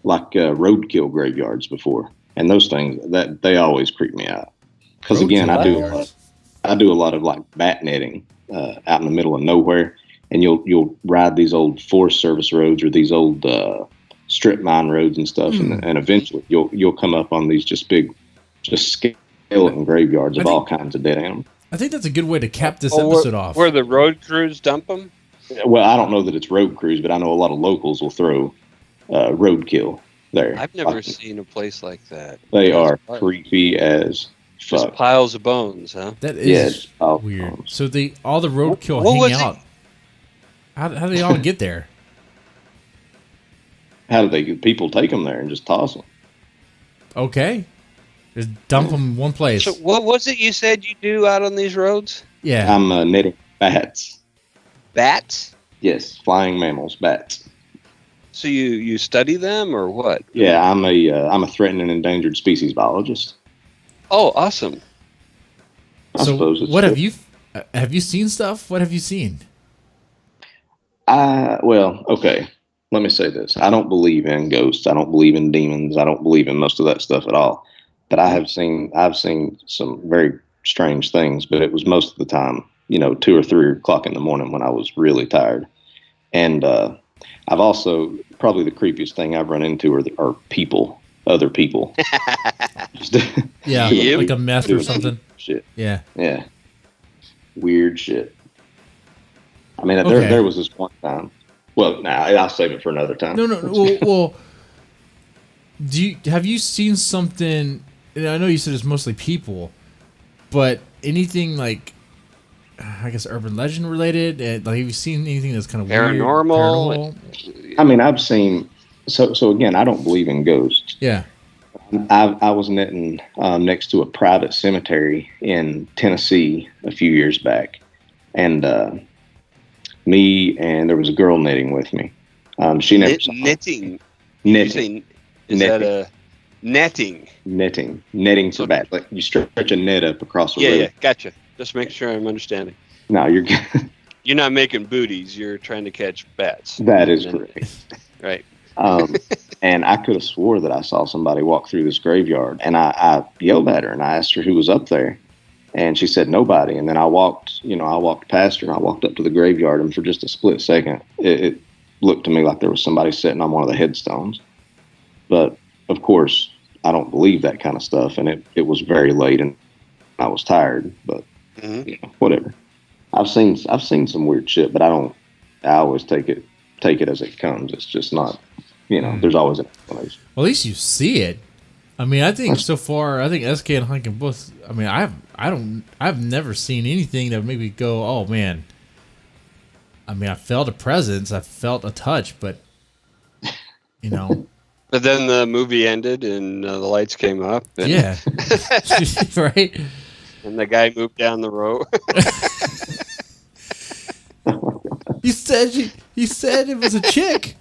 roadkill graveyards before, and those things that they always creep me out. Because again, I do a lot of like bat netting out in the middle of nowhere, and you'll ride these old Forest Service roads or these old strip mine roads and stuff, and eventually you'll come up on these just skeleton graveyards of all kinds of dead animals. I think that's a good way to cap this Oh, episode off. Where the road crews dump them? Well, I don't know that it's road crews, but I know a lot of locals will throw roadkill there. I've never seen a place like that. They are That's creepy as just fuck. piles of bones, huh? That Yeah, is it's all weird. bones. So all the roadkill What hang was it? out. How do they all get there? How do people take them there and just toss them? Okay. Just dump them in one place. So what was it you said you do out on these roads? Yeah. I'm netting bats. Bats? Yes, flying mammals, bats. So you study them or what? Yeah, I'm a threatened and endangered species biologist. Oh, awesome. I So suppose it's what true. have you seen stuff? What have you seen? Well, okay. Let me say this. I don't believe in ghosts. I don't believe in demons. I don't believe in most of that stuff at all. But I've seen some very strange things, but it was most of the time, 2 or 3 o'clock in the morning when I was really tired. And I've also, probably the creepiest thing I've run into are people, other people. Yeah, Yep. like a meth or Doing something. Shit. Yeah. Yeah. Weird shit. I mean, Okay. there was this one time. Well, I'll save it for another time. No. Well, have you seen something? And I know you said it's mostly people, but anything like, I guess, urban legend related? Like, have you seen anything that's kind of Paranormal? I mean, I've seen. So again, I don't believe in ghosts. Yeah. I was netting next to a private cemetery in Tennessee a few years back, and me and there was a girl knitting with me. She never saw Knitting. knitting, Is Knitting. that a netting? netting for bats. Like you stretch a net up across the road. Yeah, gotcha. Just make sure I'm understanding. No, you're good. You're not making booties. You're trying to catch bats. That is And then- correct. Right. And I could have swore that I saw somebody walk through this graveyard, and I yelled at her and I asked her who was up there, and she said nobody. And then I walked past her and I walked up to the graveyard, and for just a split second, it looked to me like there was somebody sitting on one of the headstones. But of course, I don't believe that kind of stuff, and it was very late and I was tired. But whatever. I've seen some weird shit, but I always take it as it comes. It's just not, there's always an explanation. Well, at least you see it. I mean, I think so far, SK and Hunkin both. I mean, I've never seen anything that would make me go, oh man. I mean, I felt a presence, I felt a touch, but But then the movie ended and the lights came up. And, yeah, right. And the guy moved down the road. He said it was a chick.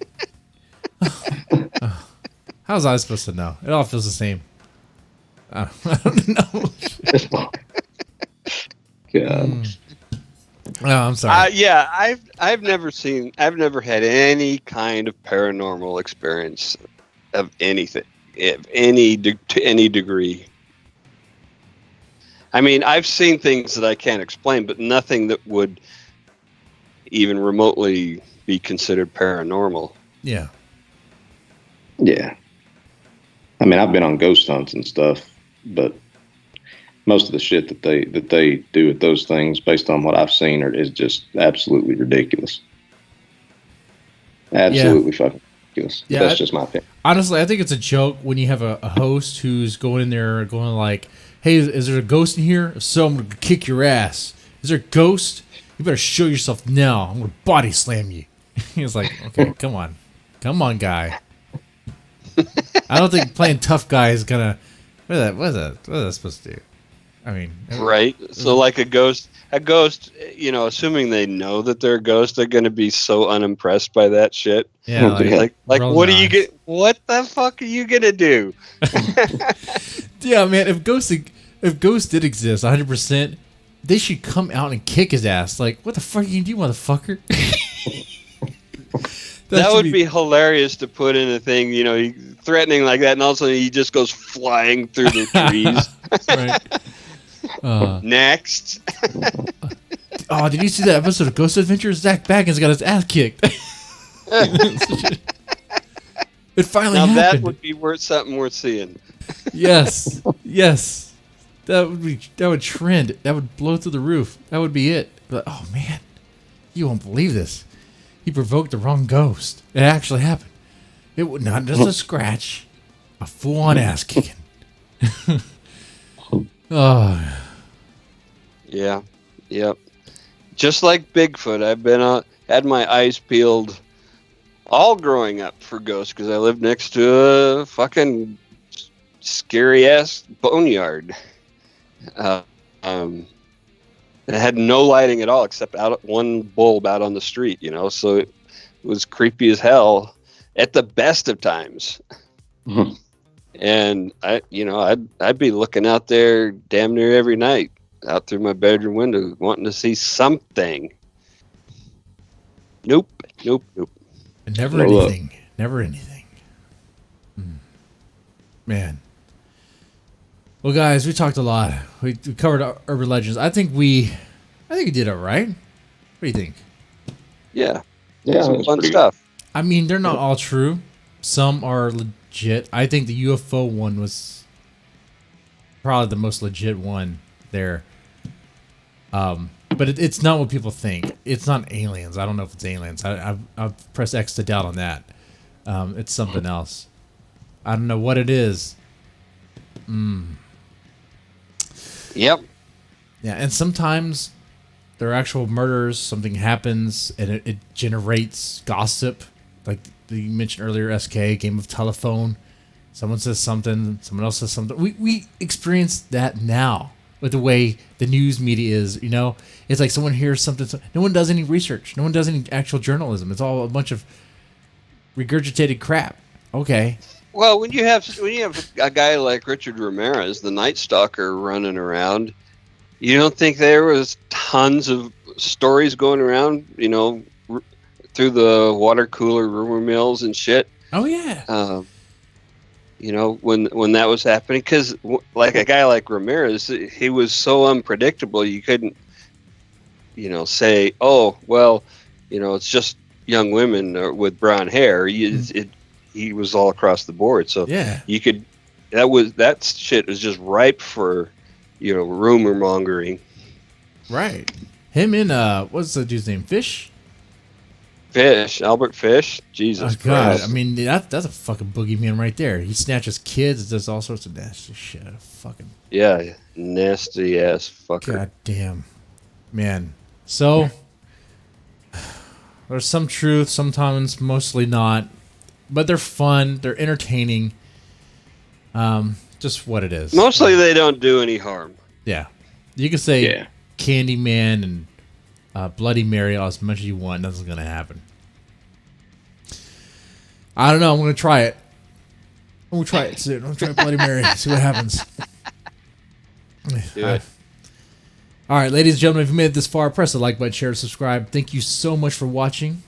How was I supposed to know? It all feels the same. I don't know. God. Oh, I'm sorry. Yeah, I've never had any kind of paranormal experience of anything, to any degree. I mean, I've seen things that I can't explain, but nothing that would even remotely be considered paranormal. Yeah. Yeah. I mean, I've been on ghost hunts and stuff, but most of the shit that they do with those things, based on what I've seen, is just absolutely ridiculous. Absolutely fucking ridiculous. Yeah, That's just my opinion. Honestly, I think it's a joke when you have a host who's going in there going like, hey, is there a ghost in here? If so, I'm going to kick your ass. Is there a ghost? You better show yourself now. I'm going to body slam you. He was like, okay, come on. Come on, guy. I don't think playing tough guy is going to... What is that supposed to do? I mean... Right? So like a ghost, assuming they know that they're a ghost, they're going to be so unimpressed by that shit. Yeah, Like roll what their are you eyes. get? What the fuck are you going to do? Yeah, man, if Ghost did exist 100%, they should come out and kick his ass. Like, what the fuck are you do, motherfucker? That would be hilarious to put in a thing, threatening like that, and all of a sudden he just goes flying through the trees. right. Next. Oh, did you see that episode of Ghost Adventures? Zach Baggins got his ass kicked. It finally Now happened. that would be something worth seeing. Yes. That would trend. That would blow through the roof. That would be it. But oh man, you won't believe this. He provoked the wrong ghost. It actually happened. It would not just a scratch, a full-on ass kicking. Oh. Yeah. Yep. Just like Bigfoot, I've been had my eyes peeled all growing up for ghosts because I lived next to a fucking scary ass boneyard. It had no lighting at all except out one bulb out on the street, so it was creepy as hell at the best of times. And I'd be looking out there damn near every night out through my bedroom window wanting to see something. Nope. Never anything. Man. Well, guys, we talked a lot. We covered urban legends. I think we did all right. What do you think? Yeah. Some Fun stuff. I mean, they're not all true. Some are legit. I think the UFO one was probably the most legit one there. But it's not what people think. It's not aliens. I don't know if it's aliens. I've pressed X to doubt on that. It's something else. I don't know what it is. Yep. Yeah, and sometimes there are actual murders. Something happens, and it generates gossip. Like you mentioned earlier, SK, game of telephone. Someone says something. Someone else says something. We experience that now with the way the news media is. It's like someone hears something. No one does any research. No one does any actual journalism. It's all a bunch of regurgitated crap. Okay. Well, when you have a guy like Richard Ramirez, the Night Stalker, running around, you don't think there was tons of stories going around, through the water cooler rumor mills and shit? Oh yeah. When that was happening, because like a guy like Ramirez, he was so unpredictable. You couldn't, say, oh well, it's just young women with brown hair. He was all across the board. So yeah, you could. That shit was just ripe for, rumor mongering. Right. Him and what's the dude's name? Albert Fish. Jesus God. Christ. I mean, that's a fucking boogeyman right there. He snatches kids, does all sorts of nasty shit. Fucking. Yeah, nasty ass fucker. God damn. Man. So, there's some truth, sometimes mostly not. But they're fun. They're entertaining. Just what it is. Mostly they don't do any harm. Yeah. You can say Candyman and Bloody Mary as much as you want. Nothing's going to happen. I don't know. I'm going to try it. I'm going to try it soon. I'm going to try Bloody Mary. See what happens. Do it. All right, ladies and gentlemen, if you made it this far, press the like button, share, subscribe. Thank you so much for watching.